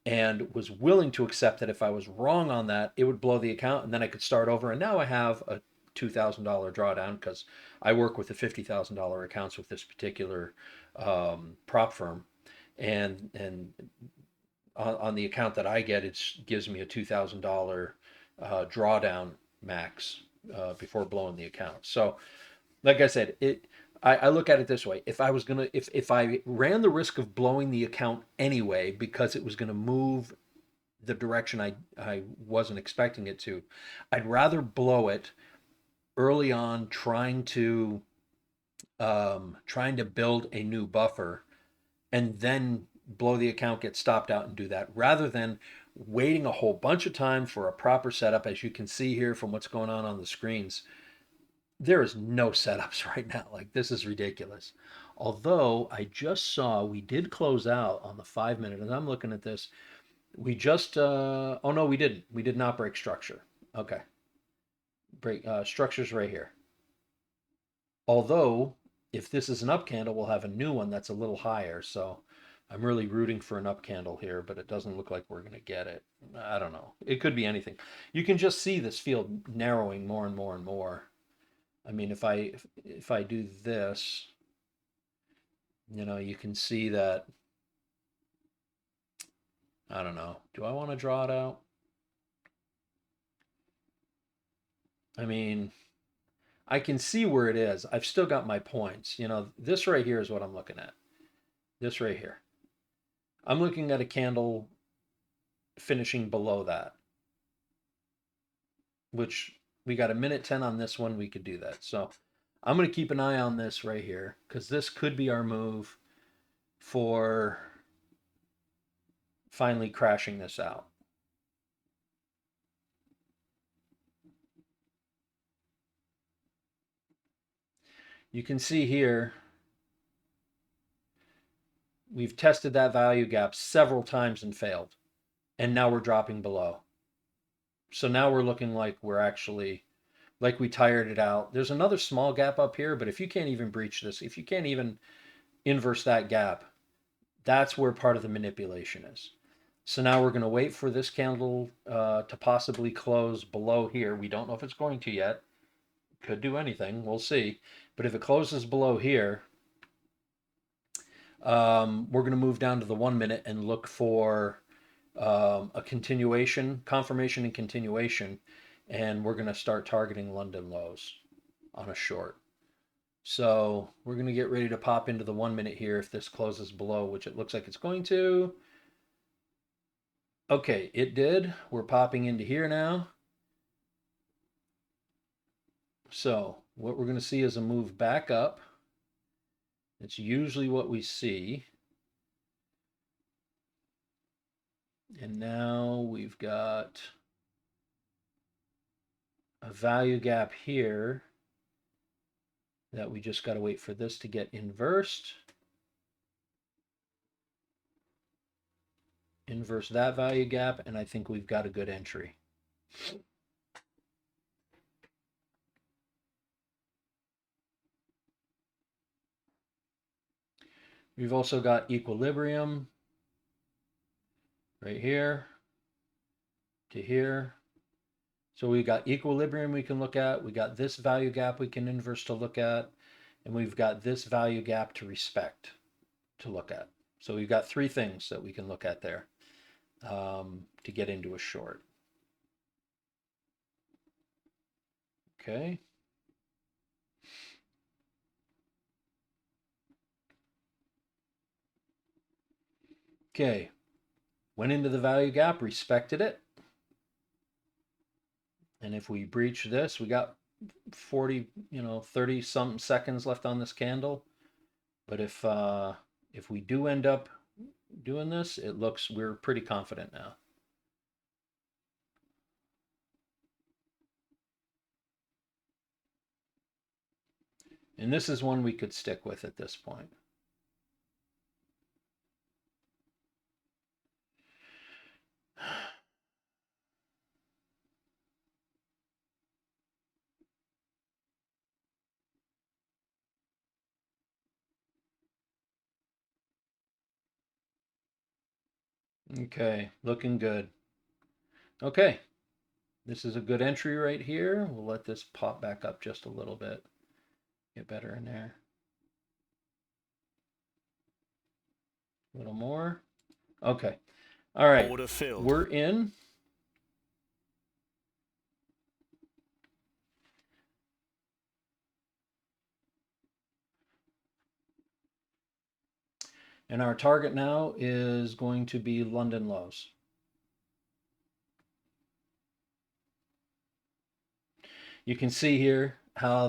and was willing to accept that if I was wrong on that, it would blow the account and then I could start over. And now I have a $2,000 drawdown because I work with the $50,000 accounts with this particular prop firm. And on the account that I get, it gives me a $2,000 drawdown max before blowing the account. So, like I said, I look at it this way: if I ran the risk of blowing the account anyway because it was gonna move the direction I wasn't expecting it to, I'd rather blow it early on, trying to build a new buffer, and then blow the account, get stopped out, and do that, rather than waiting a whole bunch of time for a proper setup. As you can see here from what's going on the screens, there is no setups right now. Like, this is ridiculous. Although I just saw we did close out on the 5 minute, and I'm looking at this. We just oh no, we didn't. We did not break structure. Okay, break structures right here. Although if this is an up candle, we'll have a new one that's a little higher. So I'm really rooting for an up candle here, but it doesn't look like we're going to get it. I don't know. It could be anything. You can just see this field narrowing more and more and more. I mean, if I do this, you can see that. I don't know. Do I want to draw it out? I mean, I can see where it is. I've still got my points. This right here is what I'm looking at. This right here. I'm looking at a candle finishing below that, which we got a minute 10 on this one. We could do that. So I'm going to keep an eye on this right here because this could be our move for finally crashing this out. You can see here, we've tested that value gap several times and failed. And now we're dropping below. So now we're looking like we're actually, like we tired it out. There's another small gap up here, but if you can't even breach this, if you can't even inverse that gap, that's where part of the manipulation is. So now we're going to wait for this candle to possibly close below here. We don't know if it's going to yet. Could do anything. We'll see. But if it closes below here, we're going to move down to the 1 minute and look for a continuation, confirmation and continuation. And we're going to start targeting London lows on a short. So we're going to get ready to pop into the 1 minute here if this closes below, which it looks like it's going to. Okay, it did. We're popping into here now. So what we're going to see is a move back up. It's usually what we see. And now we've got a value gap here that we just got to wait for this to get inversed. Inverse that value gap, and I think we've got a good entry. We've also got equilibrium right here to here. So we've got equilibrium we can look at. We got this value gap we can inverse to look at. And we've got this value gap to respect to look at. So we've got three things that we can look at there to get into a short. Okay. Okay. Went into the value gap, respected it. And if we breach this, we got 40, 30 some seconds left on this candle. But if we do end up doing this, it looks, we're pretty confident now. And this is one we could stick with at this point. Okay, looking good. Okay, this is a good entry right here. We'll let this pop back up just a little bit. Get better in there. A little more. Okay. All right. Order filled. We're in. And our target now is going to be London lows. You can see here how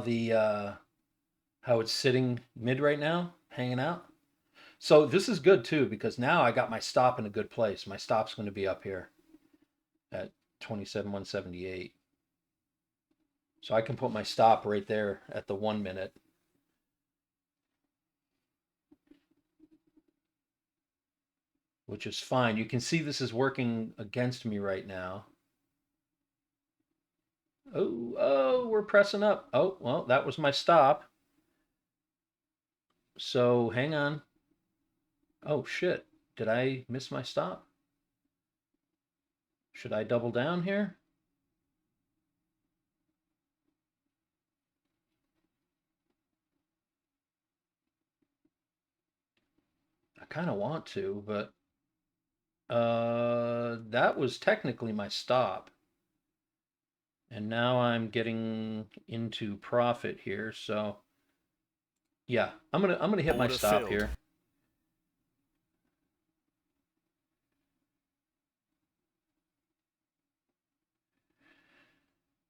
how it's sitting mid right now, hanging out. So this is good too because now I got my stop in a good place. My stop's going to be up here at 27,178. So I can put my stop right there at the 1 minute. Which is fine. You can see this is working against me right now. Oh, we're pressing up. Oh, well, that was my stop. So hang on. Oh, shit. Did I miss my stop? Should I double down here? I kind of want to, but that was technically my stop. And now I'm getting into profit here, so yeah, I'm gonna hit my Order stop filled. here.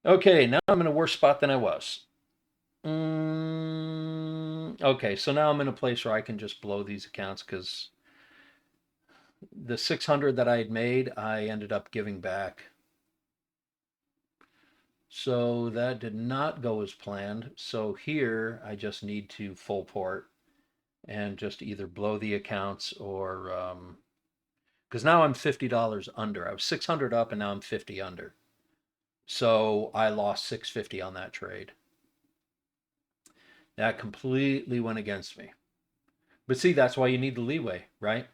Okay, now I'm in a worse spot than I was. Okay, so now I'm in a place where I can just blow these accounts because the 600 that I had made, I ended up giving back. So that did not go as planned. So here I just need to full port and just either blow the accounts or because now I'm $50 under. I was 600 up and now I'm 50 under. So I lost 650 on that trade. That completely went against me. But see, that's why you need the leeway, right?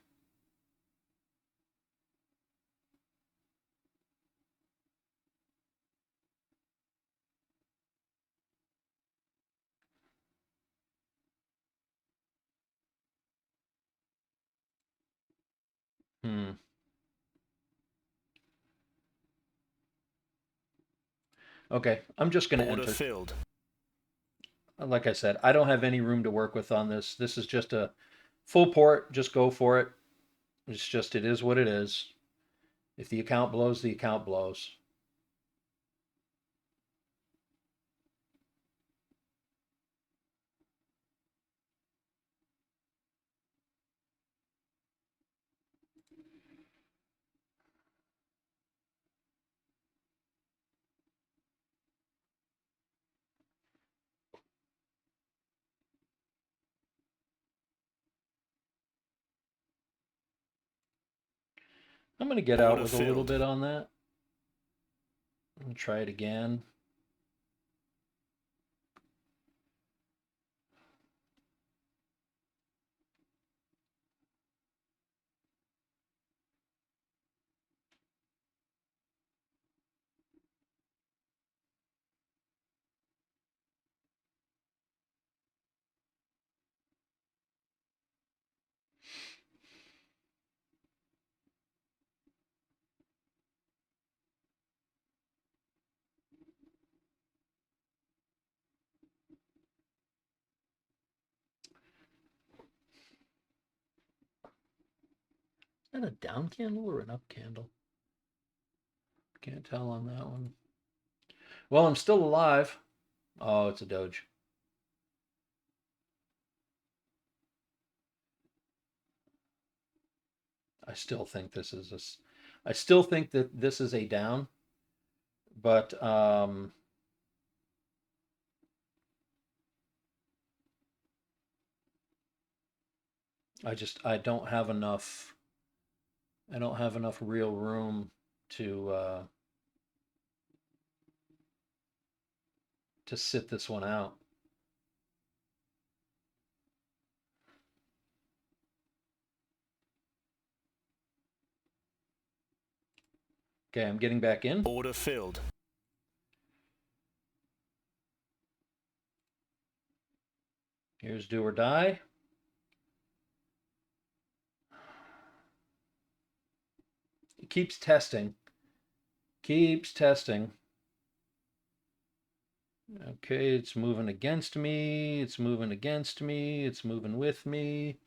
Hmm. Okay, I'm just going to Order enter. filled. like I said, I don't have any room to work with on this. This is just a full port. Just go for it. It's just, it is what it is. If the account blows, the account blows. I'm going to get out Order with a little filled. bit on that. And try it again. Is that a down candle or an up candle? Can't tell on that one. Well, I'm still alive. Oh, it's a doge. I still think this is a. I still think that this is a down, but I don't have enough. I don't have enough real room to sit this one out. Okay, I'm getting back in. Order filled. Here's do or die. It keeps testing. Keeps testing. Okay, it's moving against me. It's moving against me. It's moving with me.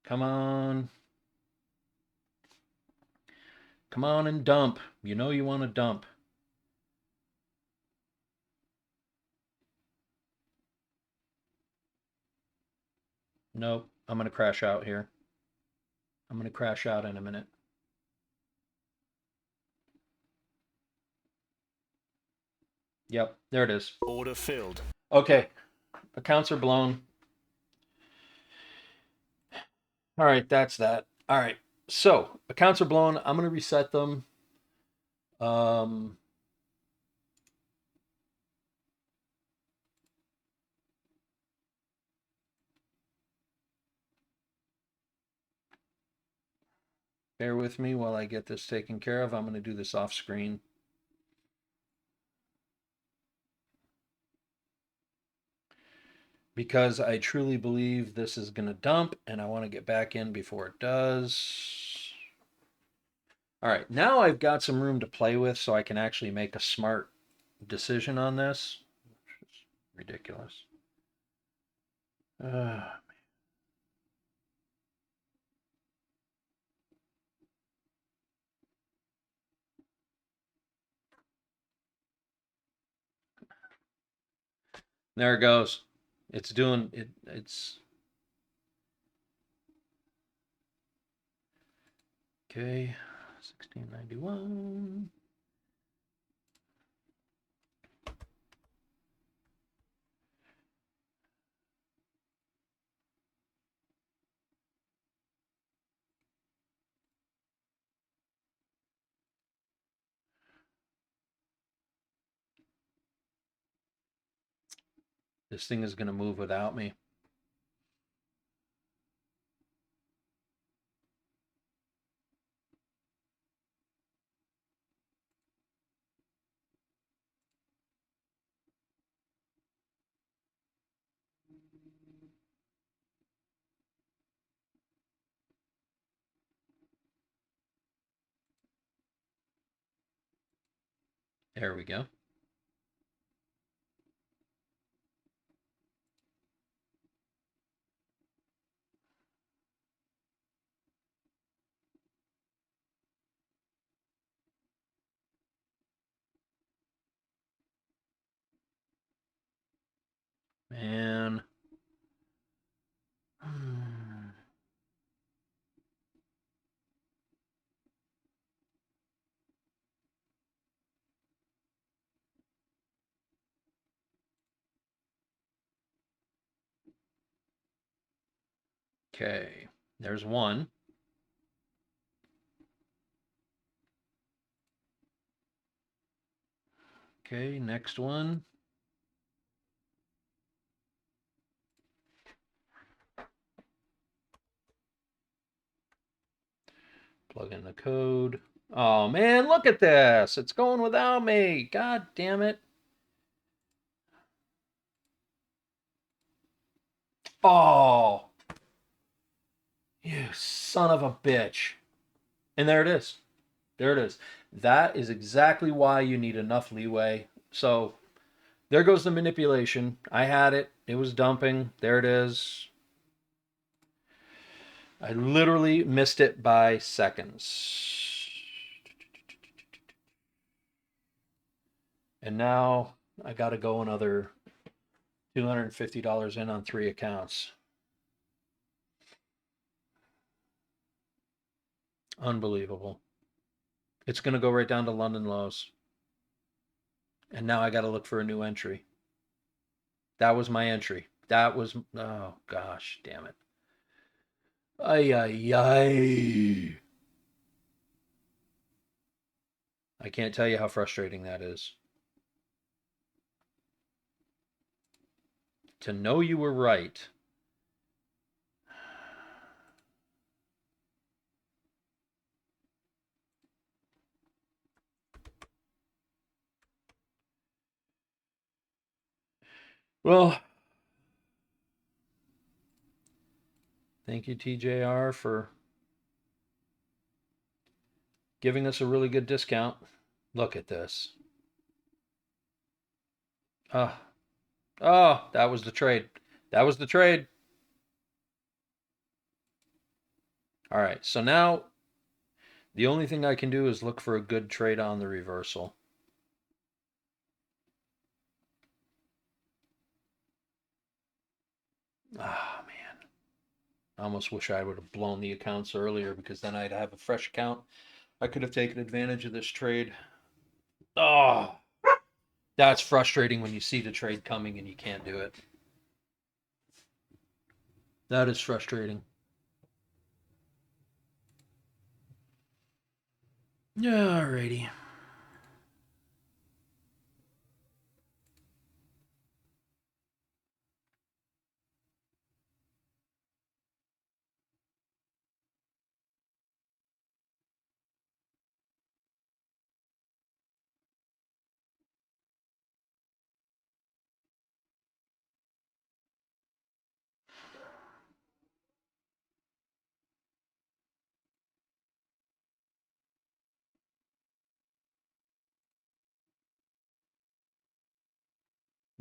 Come on. Come on and dump. You know you want to dump. Nope. I'm going to crash out here. I'm going to crash out in a minute. Yep, there it is. Order filled. Okay, accounts are blown. All right, that's that. All right, so accounts are blown. I'm going to reset them. Um, bear with me while I get this taken care of. I'm going to do this off screen. Because I truly believe this is going to dump and I want to get back in before it does. All right, now I've got some room to play with so I can actually make a smart decision on this. Which is ridiculous. There it goes. It's doing it. It's okay. 1691. This thing is going to move without me. There we go. Okay, there's one. Okay, next one. Plug in the code. Oh man, look at this. It's going without me. God damn it. Oh, you son of a bitch. And there it is. There it is. That is exactly why you need enough leeway. So there goes the manipulation. I had it. It was dumping. There it is. I literally missed it by seconds. And now I got to go another $250 in on 3 accounts. Unbelievable. It's going to go right down to London lows. And now I got to look for a new entry. That was my entry. That was, oh gosh, damn it. Ay, ay, ay. I can't tell you how frustrating that is. To know you were right. Well, thank you, TJR, for giving us a really good discount. Look at this. Oh, oh, that was the trade. That was the trade. All right, so now the only thing I can do is look for a good trade on the reversal. Ah, man. I almost wish I would have blown the accounts earlier because then I'd have a fresh account. I could have taken advantage of this trade. Oh, that's frustrating when you see the trade coming and you can't do it. That is frustrating. Alrighty.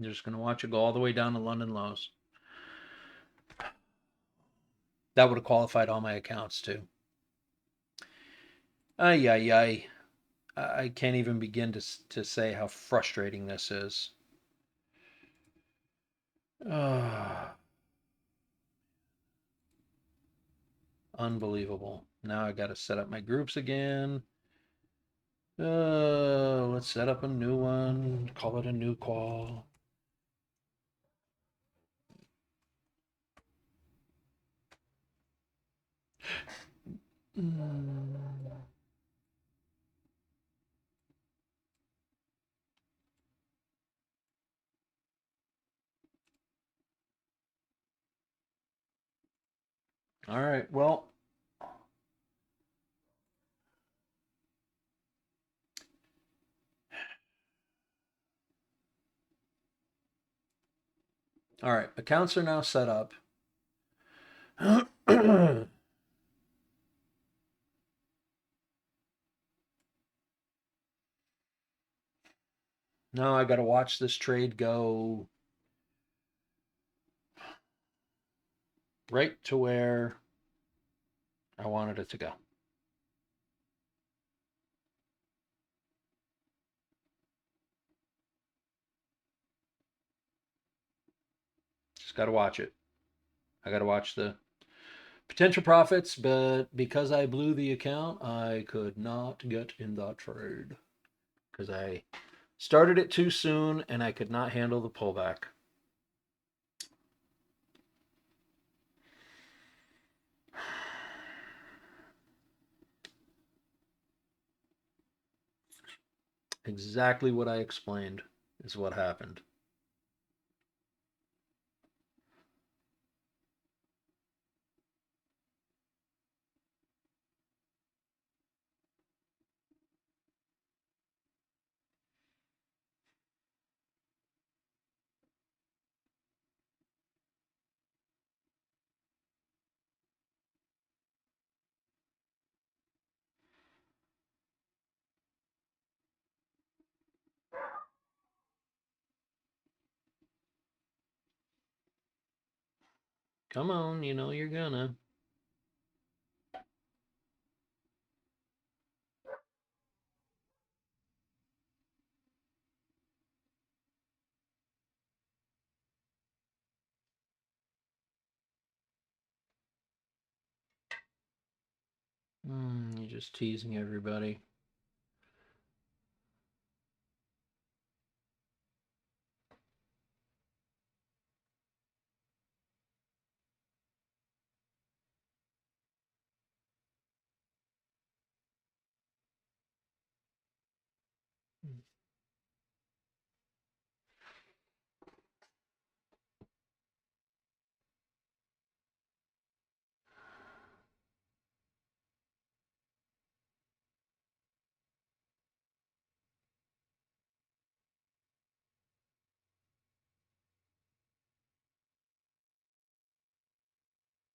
You're just going to watch it go all the way down to London lows. That would have qualified all my accounts too. Ay, ay, ay. I can't even begin to say how frustrating this is. Unbelievable. Now I got to set up my groups again. Let's set up a new one. Call it a new qual. All right. Well, all right. Accounts are now set up. Now I got to watch this trade go right to where I wanted it to go. Just got to watch it. I got to watch the potential profits, but because I blew the account, I could not get in that trade because I started it too soon and I could not handle the pullback. Exactly what I explained is what happened. Come on, you know you're gonna. You're just teasing everybody.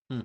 Hmm.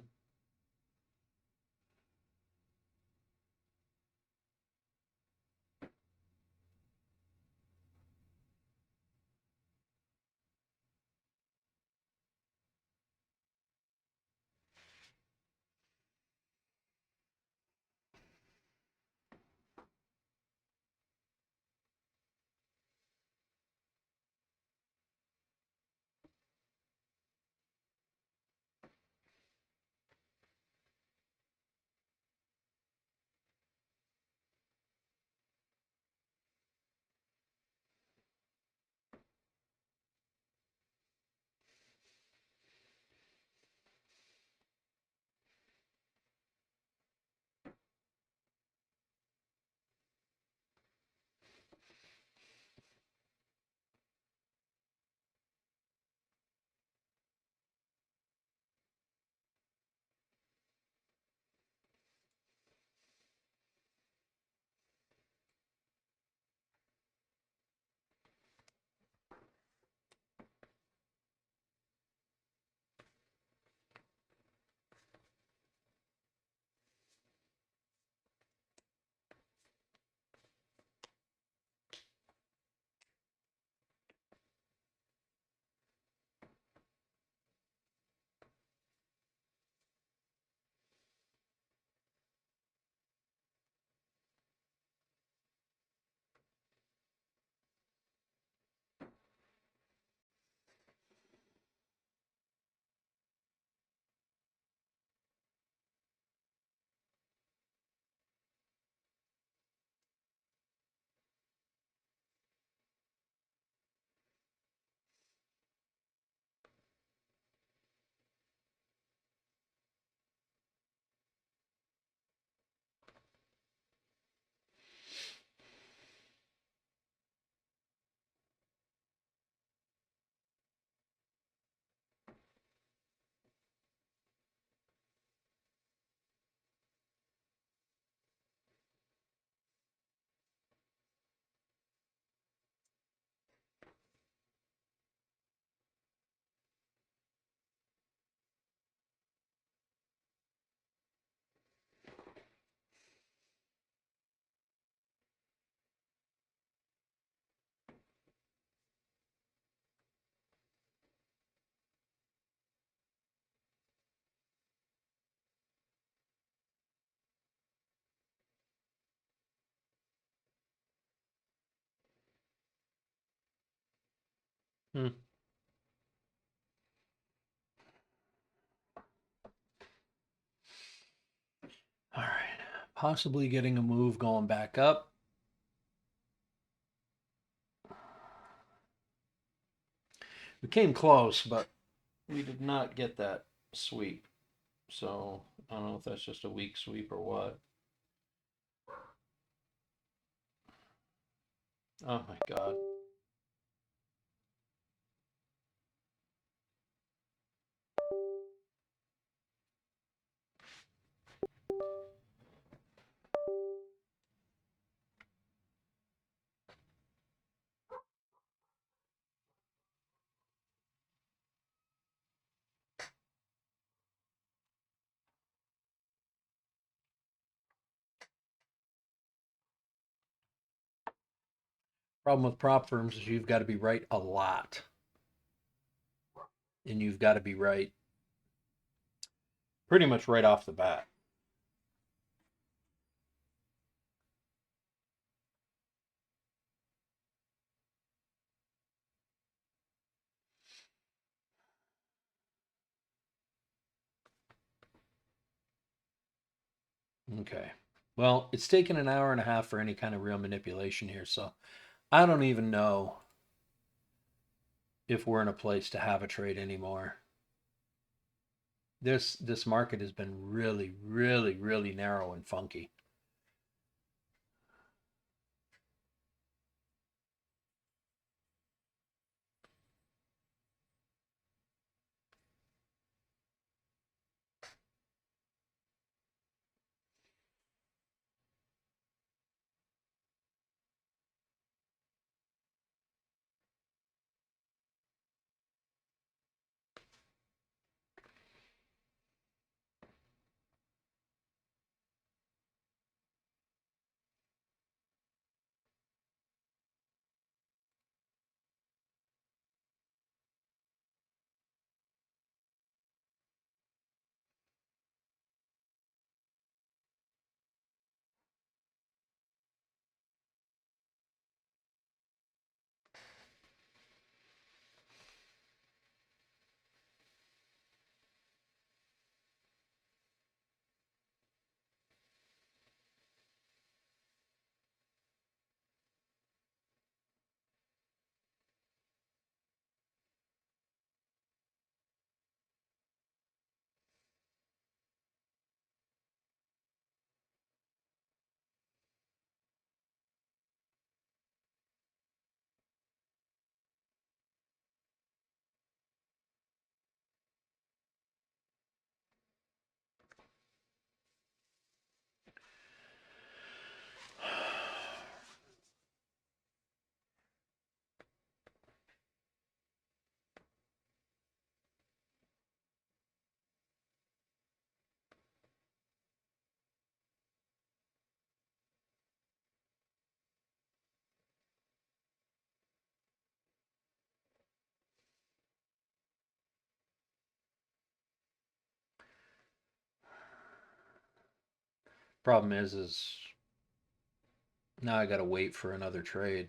Hmm. All right. Possibly getting a move going back up. We came close, but we did not get that sweep. So I don't know if that's just a weak sweep or what. Oh my God. Problem with prop firms is you've got to be right a lot, and you've got to be right pretty much right off the bat. Okay. Well, it's taken an hour and a half for any kind of real manipulation here, so I don't even know if we're in a place to have a trade anymore. This market has been really, really, really narrow and funky. Problem is now I got to wait for another trade.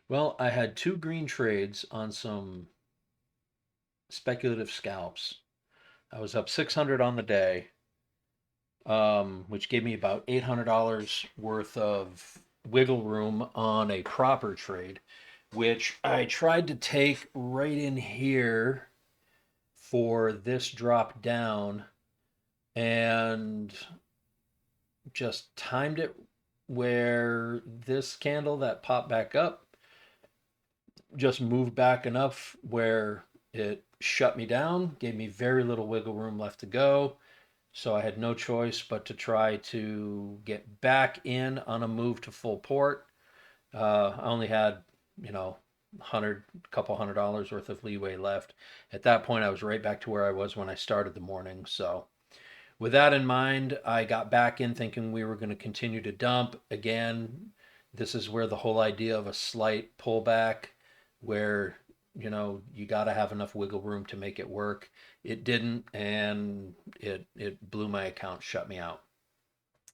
Well, I had two green trades on some speculative scalps. I was up 600 on the day, which gave me about $800 worth of wiggle room on a proper trade, which I tried to take right in here for this drop down and just timed it where this candle that popped back up just moved back enough where it shut me down, gave me very little wiggle room left to go. So I had no choice but to try to get back in on a move to full port. I only had, you know, couple $100 worth of leeway left. At that point, I was right back to where I was when I started the morning. So with that in mind, I got back in thinking we were going to continue to dump. Again, this is where the whole idea of a slight pullback, where you you got to have enough wiggle room to make it work. It didn't, and it blew my account, shut me out.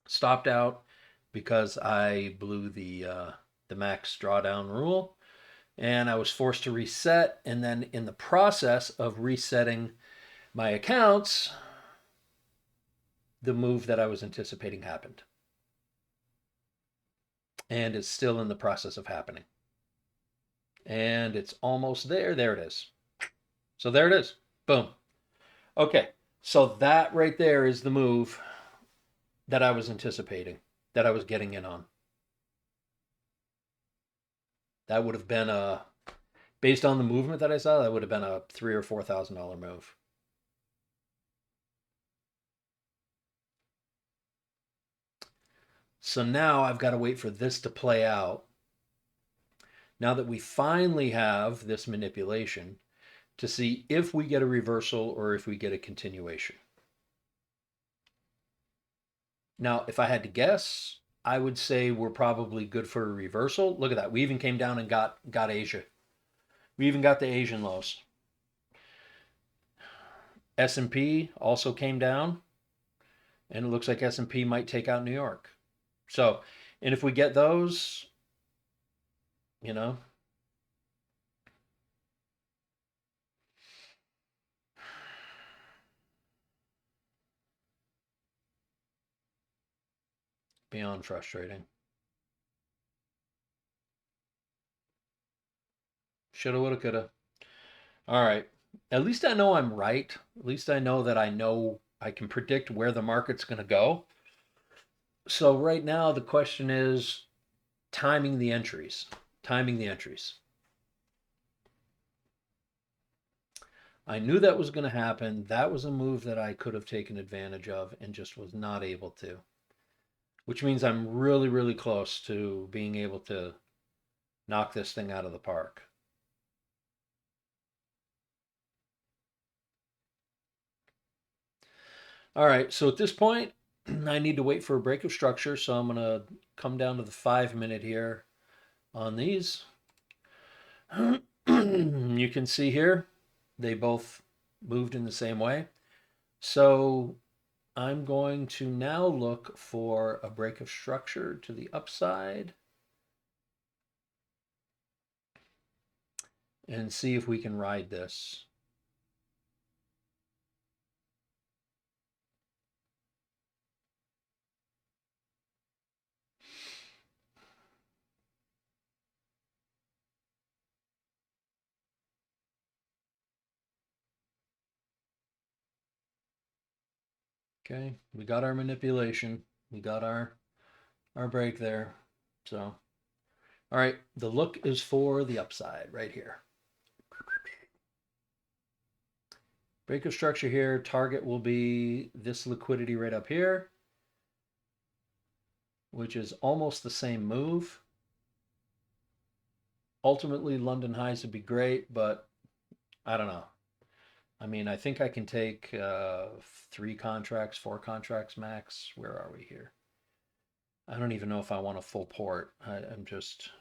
Stopped out because I blew the max drawdown rule, and I was forced to reset. And then in the process of resetting my accounts, the move that I was anticipating happened. And it's still in the process of happening. And it's almost there. There it is. So there it is. Boom. Okay. So that right there is the move that I was anticipating, that I was getting in on. That would have been based on the movement that I saw, that would have been a $3,000 or $4,000 move. So now I've got to wait for this to play out. Now that we finally have this manipulation, to see if we get a reversal or if we get a continuation. Now, if I had to guess, I would say we're probably good for a reversal. Look at that. We even came down and got Asia. We even got the Asian lows. S&P also came down, and it looks like S&P might take out New York. So, and if we get those, you know, beyond frustrating. Shoulda, woulda, coulda. All right. At least I know I'm right. At least I know that I can predict where the market's going to go. So right now the question is timing the entries. Timing the entries. I knew that was going to happen. That was a move that I could have taken advantage of and just was not able to. Which means I'm really, really close to being able to knock this thing out of the park. All right, so at this point, I need to wait for a break of structure, so I'm going to come down to the 5 minute here on these. You can see here, they both moved in the same way. So I'm going to now look for a break of structure to the upside and see if we can ride this. Okay, we got our manipulation. We got our break there. So, all right, the look is for the upside right here. Break of structure here. Target will be this liquidity right up here, which is almost the same move. Ultimately, London highs would be great, but I don't know. I mean, I think I can take 3 contracts, 4 contracts max. Where are we here? I don't even know if I want a full port. I'm just.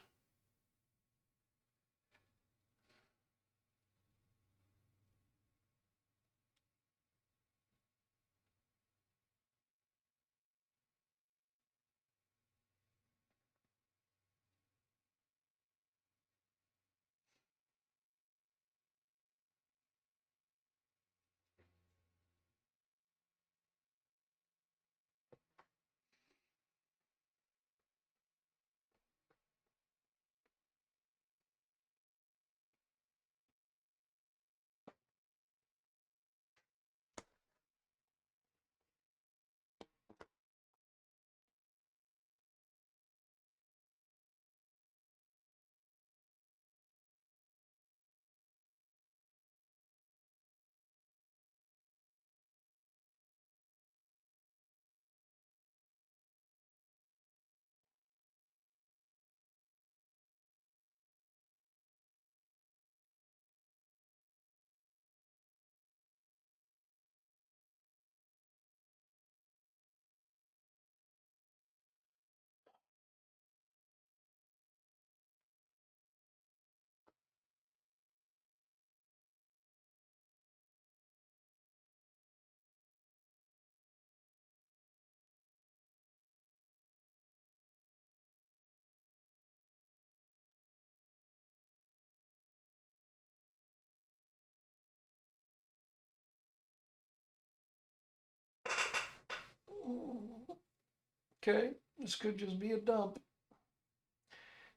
Okay, this could just be a dump.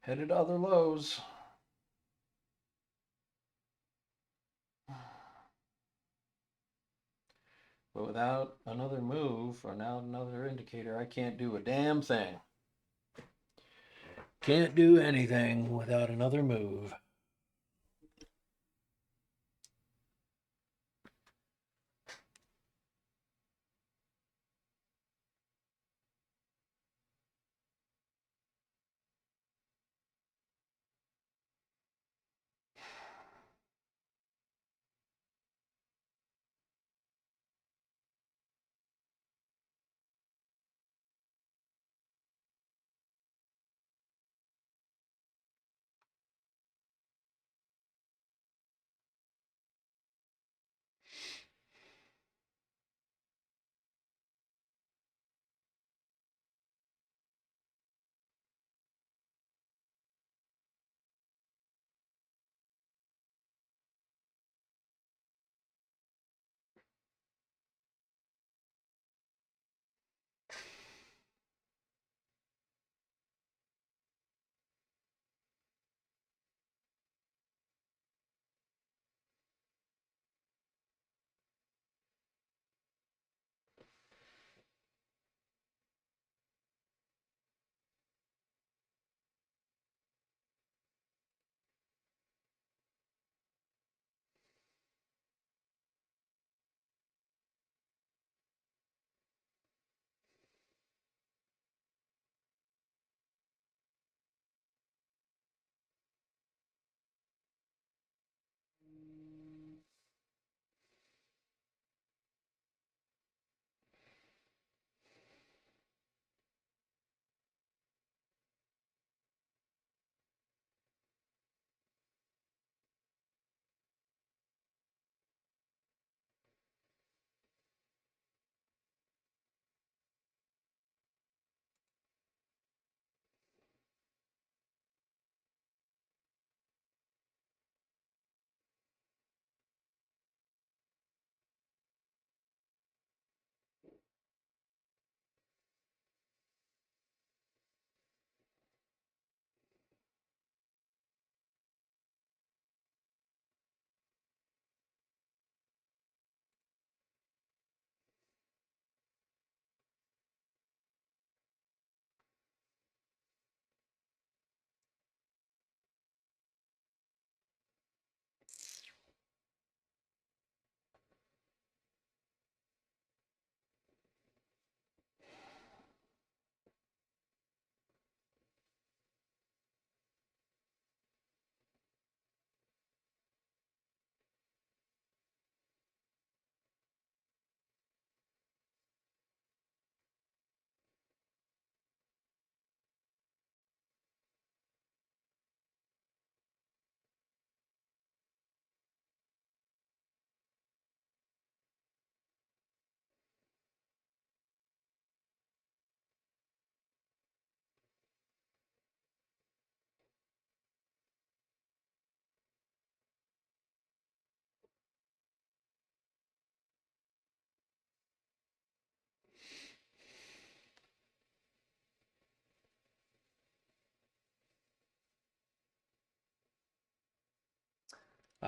Headed to other lows. But without another move or now another indicator, I can't do a damn thing. Can't do anything without another move.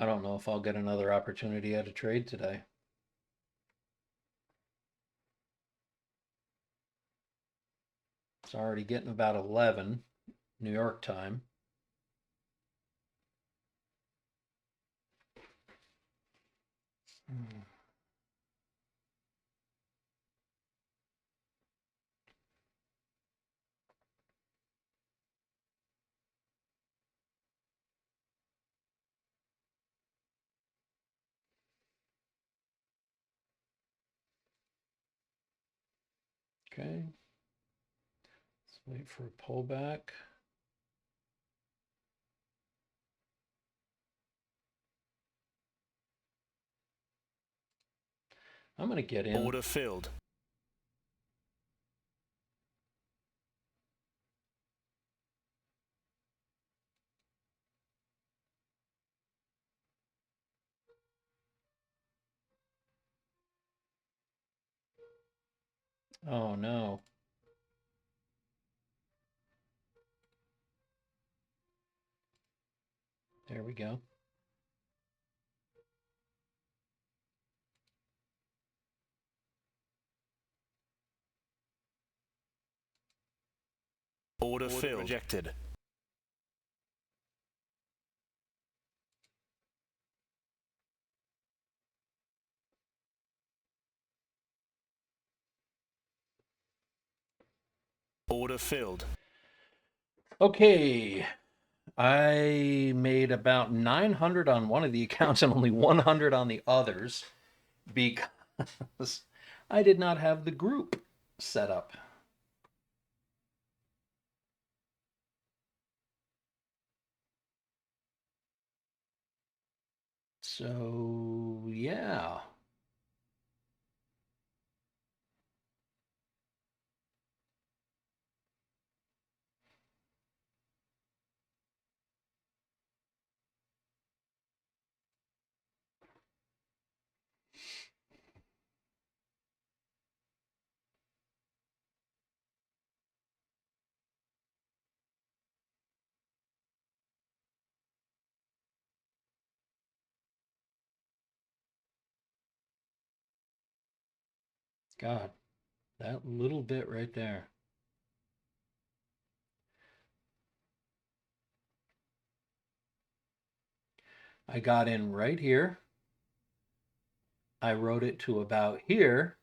I don't know if I'll get another opportunity at a trade today. It's already getting about 11 New York time. Okay. Let's wait for a pullback. I'm going to get in. Order filled. Oh no. There we go. Order filled. Rejected. Order filled. Okay. I made about 900 on one of the accounts and only 100 on the others because I did not have the group set up. So, yeah. God, that little bit right there. I got in right here. I wrote it to about here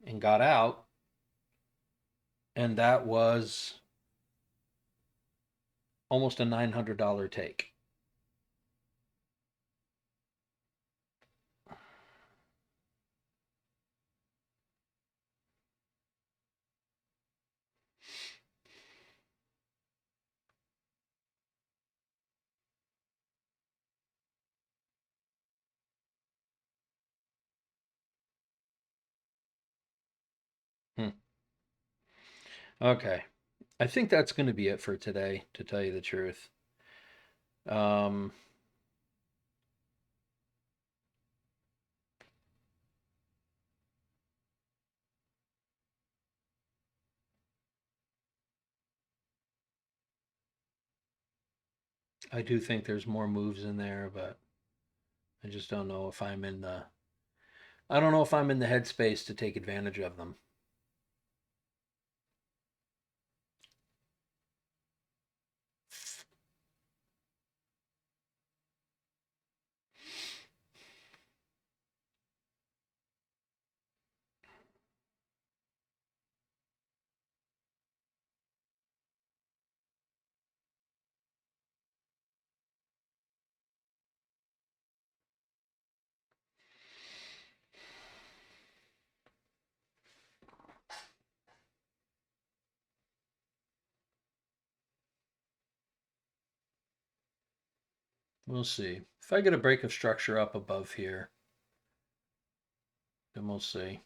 and got out. And that was almost a $900 take. Hmm. Okay. I think that's going to be it for today, to tell you the truth. Um, I do think there's more moves in there, but I just don't know if I'm in the I don't know if I'm in the headspace to take advantage of them. We'll see. If I get a break of structure up above here, then we'll see.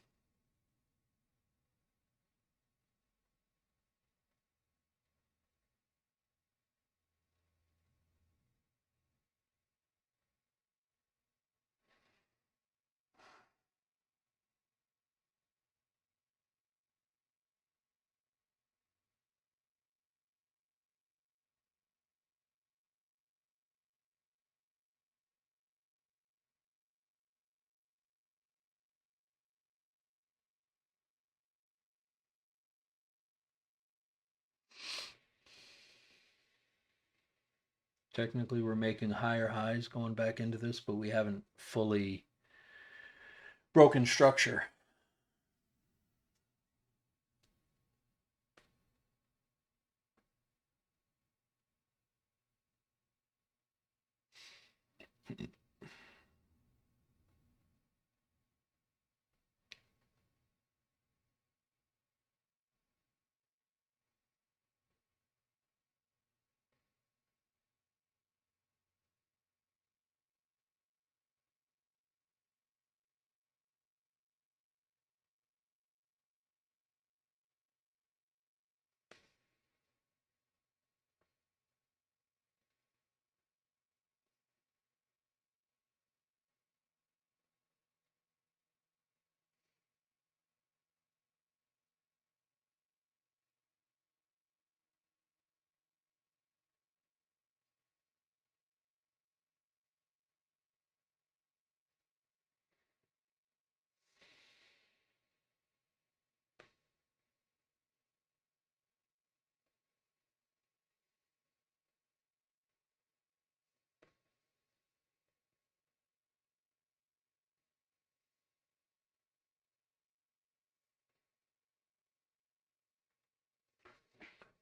Technically, we're making higher highs going back into this, but we haven't fully broken structure.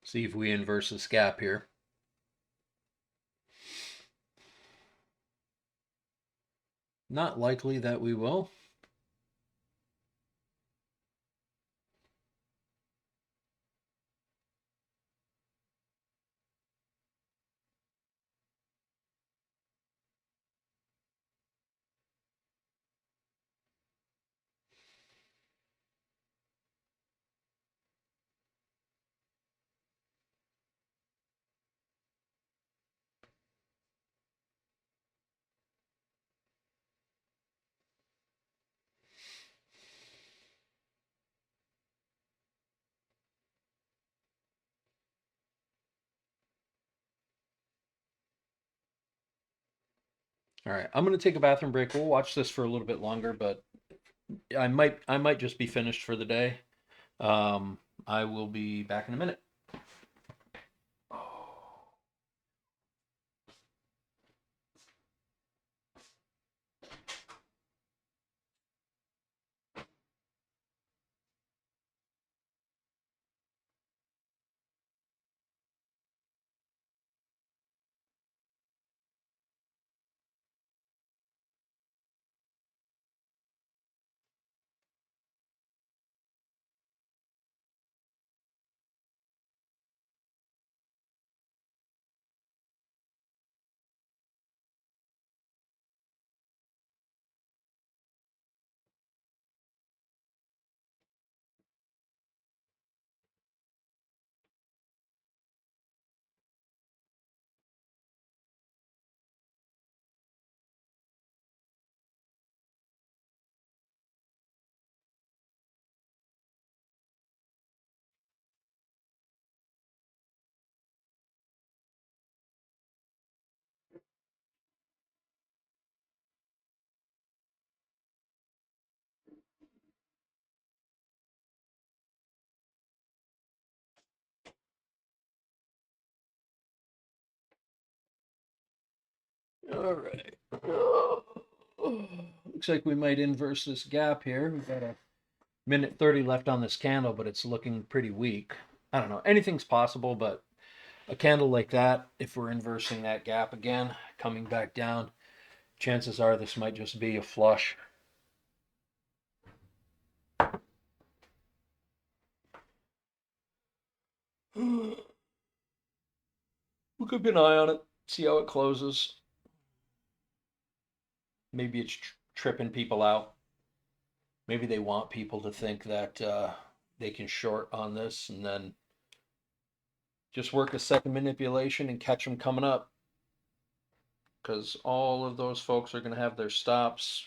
See if we inverse this gap here. Not likely that we will. All right, I'm going to take a bathroom break. We'll watch this for a little bit longer, but I might just be finished for the day. I will be back in a minute. All right. Looks like we might inverse this gap here. We've got a minute 30 left on this candle, but it's looking pretty weak. I don't know. Anything's possible, but a candle like that, if we're inversing that gap again, coming back down, chances are this might just be a flush. We'll keep an eye on it, see how it closes. Maybe it's tripping people out. Maybe they want people to think that they can short on this and then just work a second manipulation and catch them coming up. Because all of those folks are going to have their stops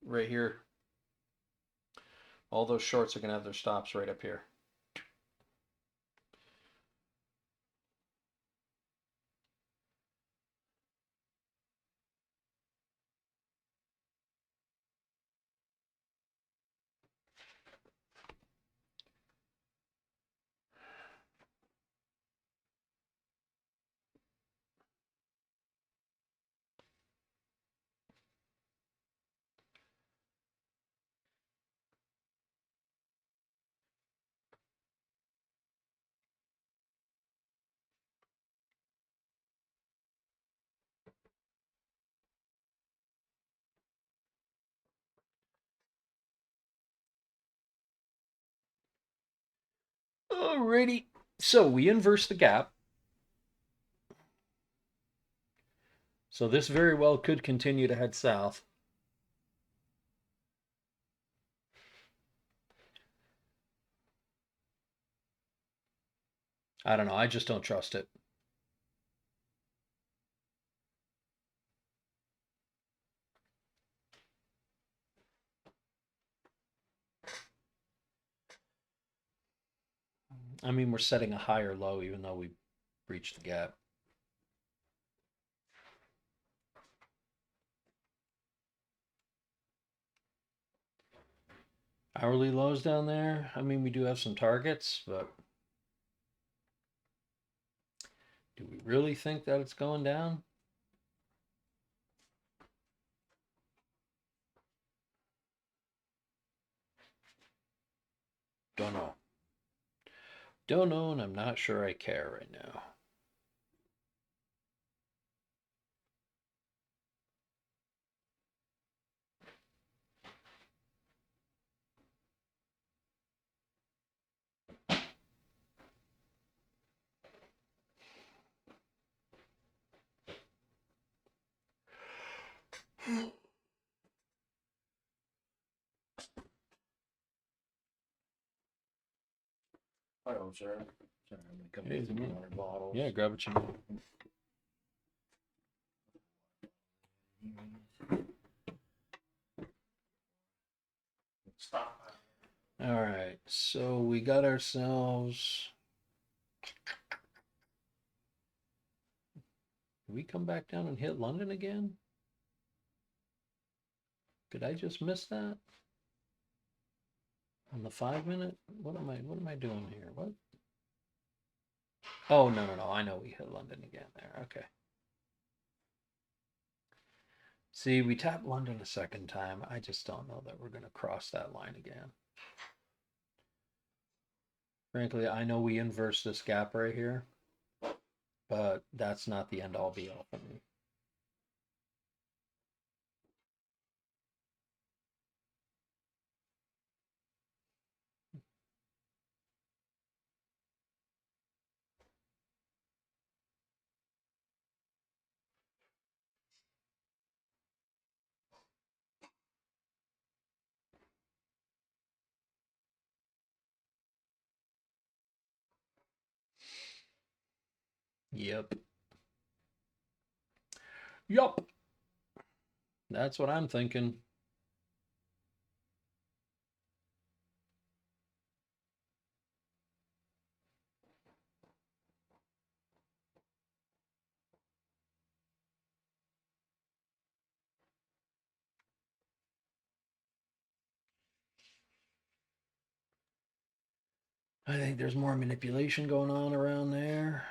right here. All those shorts are going to have their stops right up here. Alrighty, so we inverse the gap. So this very well could continue to head south. I don't know, I just don't trust it. I mean, we're setting a higher low even though we breached the gap. Hourly lows down there. I mean, we do have some targets, but do we really think that it's going down? Don't know. Don't know, and I'm not sure I care right now. Hello, sir. Sorry, I'm gonna come Hey, get some man. water bottles. Yeah, grab what you need. Stop. All right, so we got ourselves. Did we come back down and hit London again? Did I just miss that? On the 5 minute? What am I doing here? What? Oh, no. I know we hit London again there. Okay. See, we tapped London a second time. I just don't know that we're going to cross that line again. Frankly, I know we inverse this gap right here, but that's not the end all be all for me. Yep. Yup. That's what I'm thinking. I think there's more manipulation going on around there.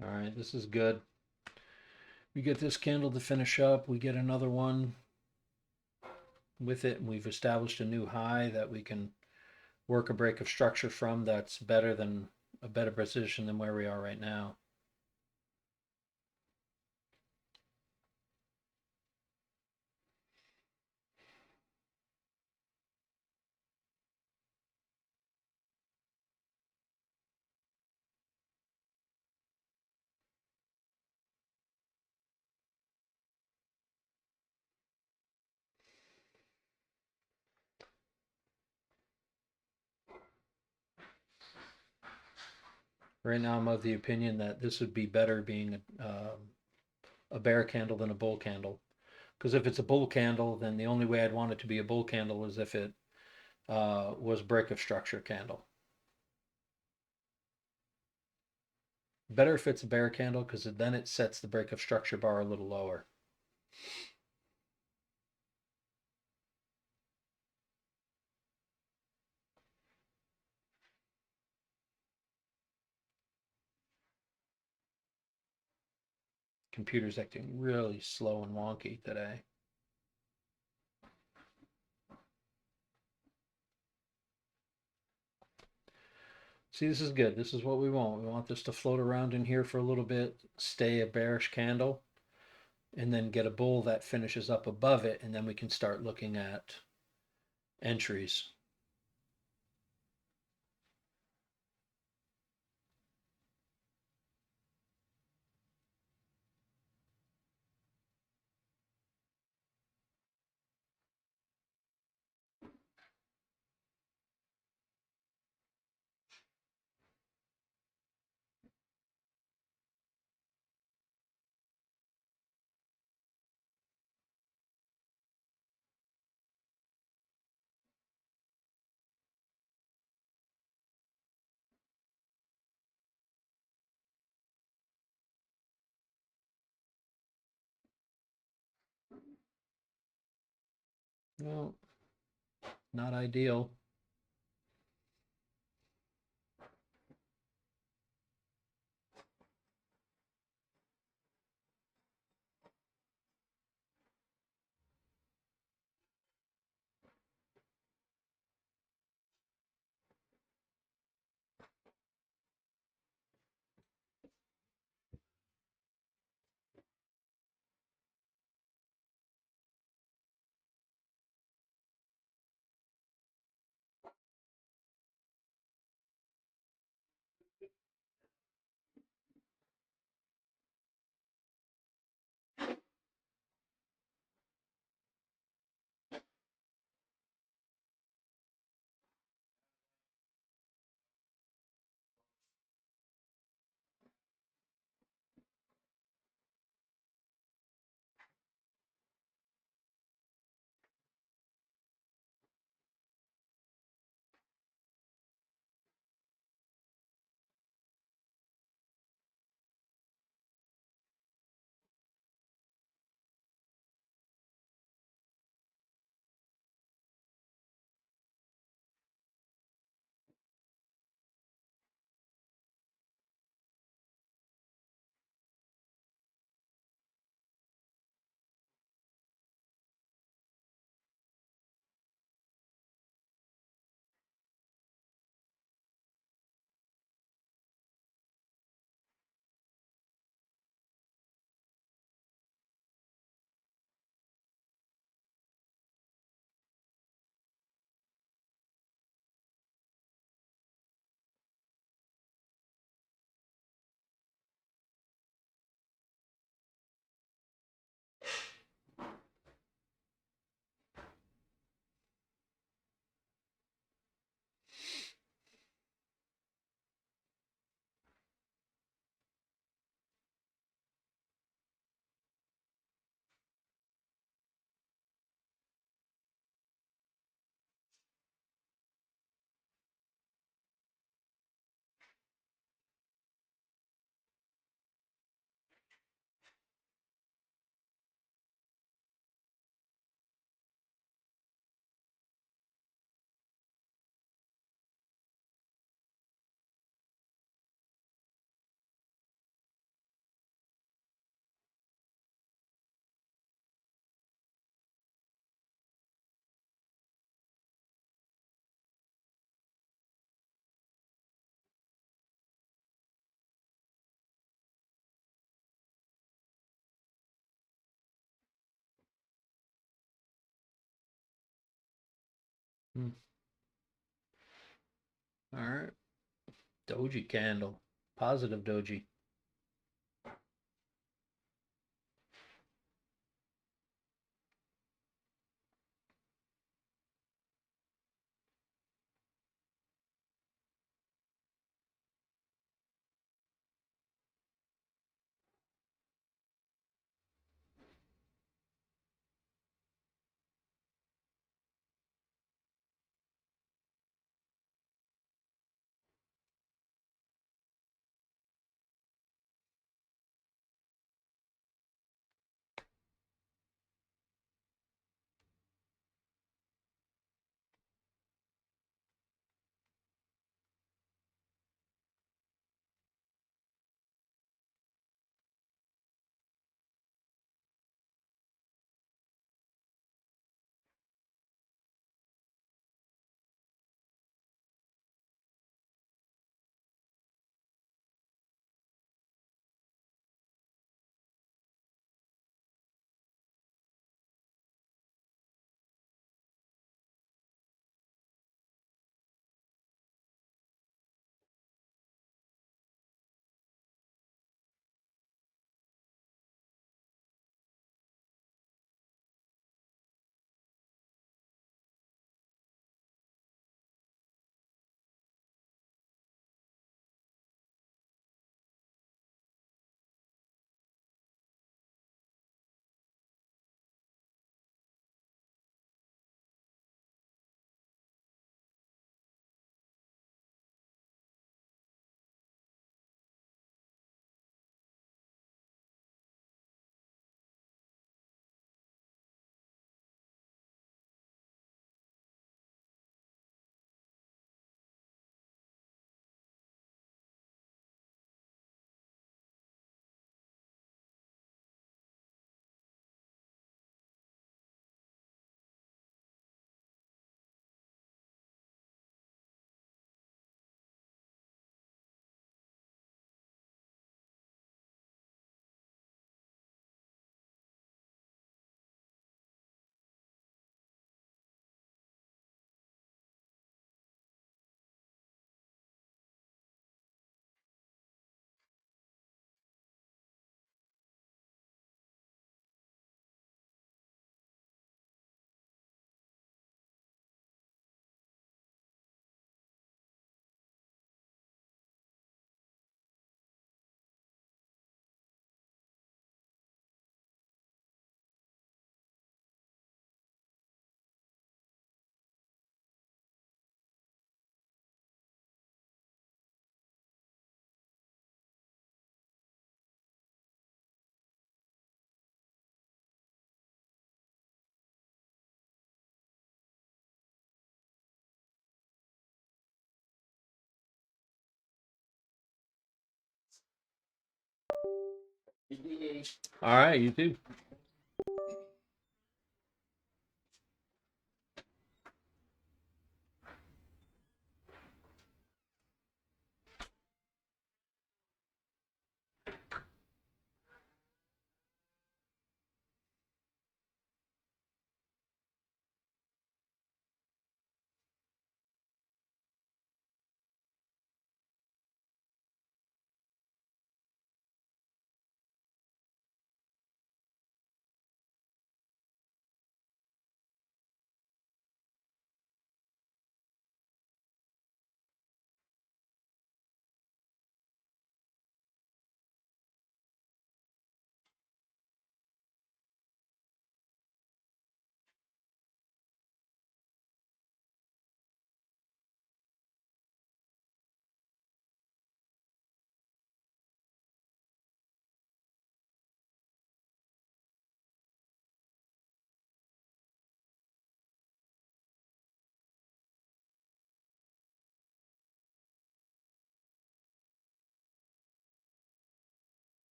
All right, this is good. We get this candle to finish up. We get another one with it, and we've established a new high that we can work a break of structure from that's better than a better position than where we are right now. Right now, I'm of the opinion that this would be better being a bear candle than a bull candle. Because if it's a bull candle, then the only way I'd want it to be a bull candle is if it was break of structure candle. Better if it's a bear candle because then it sets the break of structure bar a little lower. Computer's acting really slow and wonky today. See, this is good. This is what we want. We want this to float around in here for a little bit, stay a bearish candle, and then get a bull that finishes up above it, and then we can start looking at entries. Well, not ideal. Hmm. All right. Doji candle. Positive doji. All right, you too.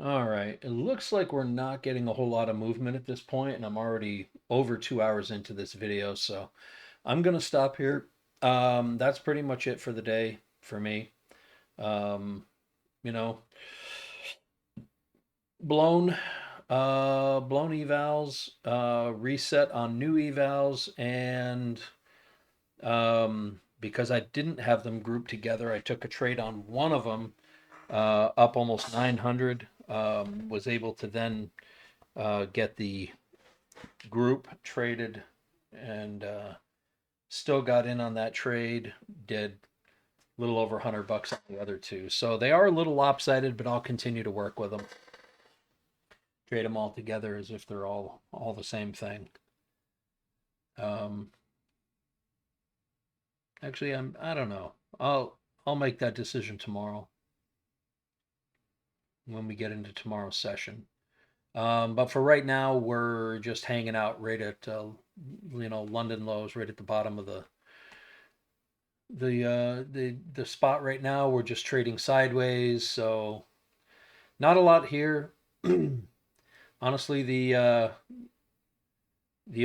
All right. It looks like we're not getting a whole lot of movement at this point, and I'm already over 2 hours into this video, so I'm gonna stop here. That's pretty much it for the day for me. Um, you know, blown, blown evals, reset on new evals, and because I didn't have them grouped together, I took a trade on one of them, up almost 900. Was able to then get the group traded and still got in on that trade. Did a little over $100 on the other two. So they are a little lopsided, but I'll continue to work with them. Trade them all together as if they're all the same thing. Um, actually, I don't know. I'll make that decision tomorrow when we get into tomorrow's session. But for right now, we're just hanging out right at London lows, right at the bottom of the spot right now. We're just trading sideways, so not a lot here. Honestly, the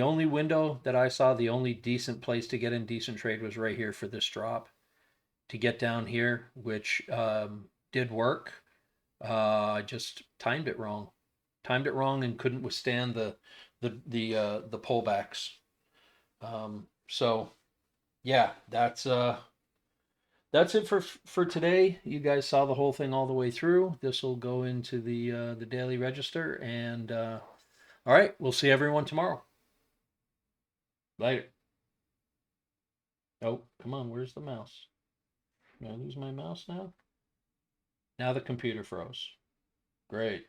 only window that I saw, the only decent place to get in decent trade was right here for this drop to get down here, which did work. I just timed it wrong. Timed it wrong and couldn't withstand the pullbacks. So yeah, that's it for today. You guys saw the whole thing all the way through. This will go into the daily register, and all right, we'll see everyone tomorrow. Later. Oh, come on, where's the mouse? Did I lose my mouse now? Now the computer froze. Great.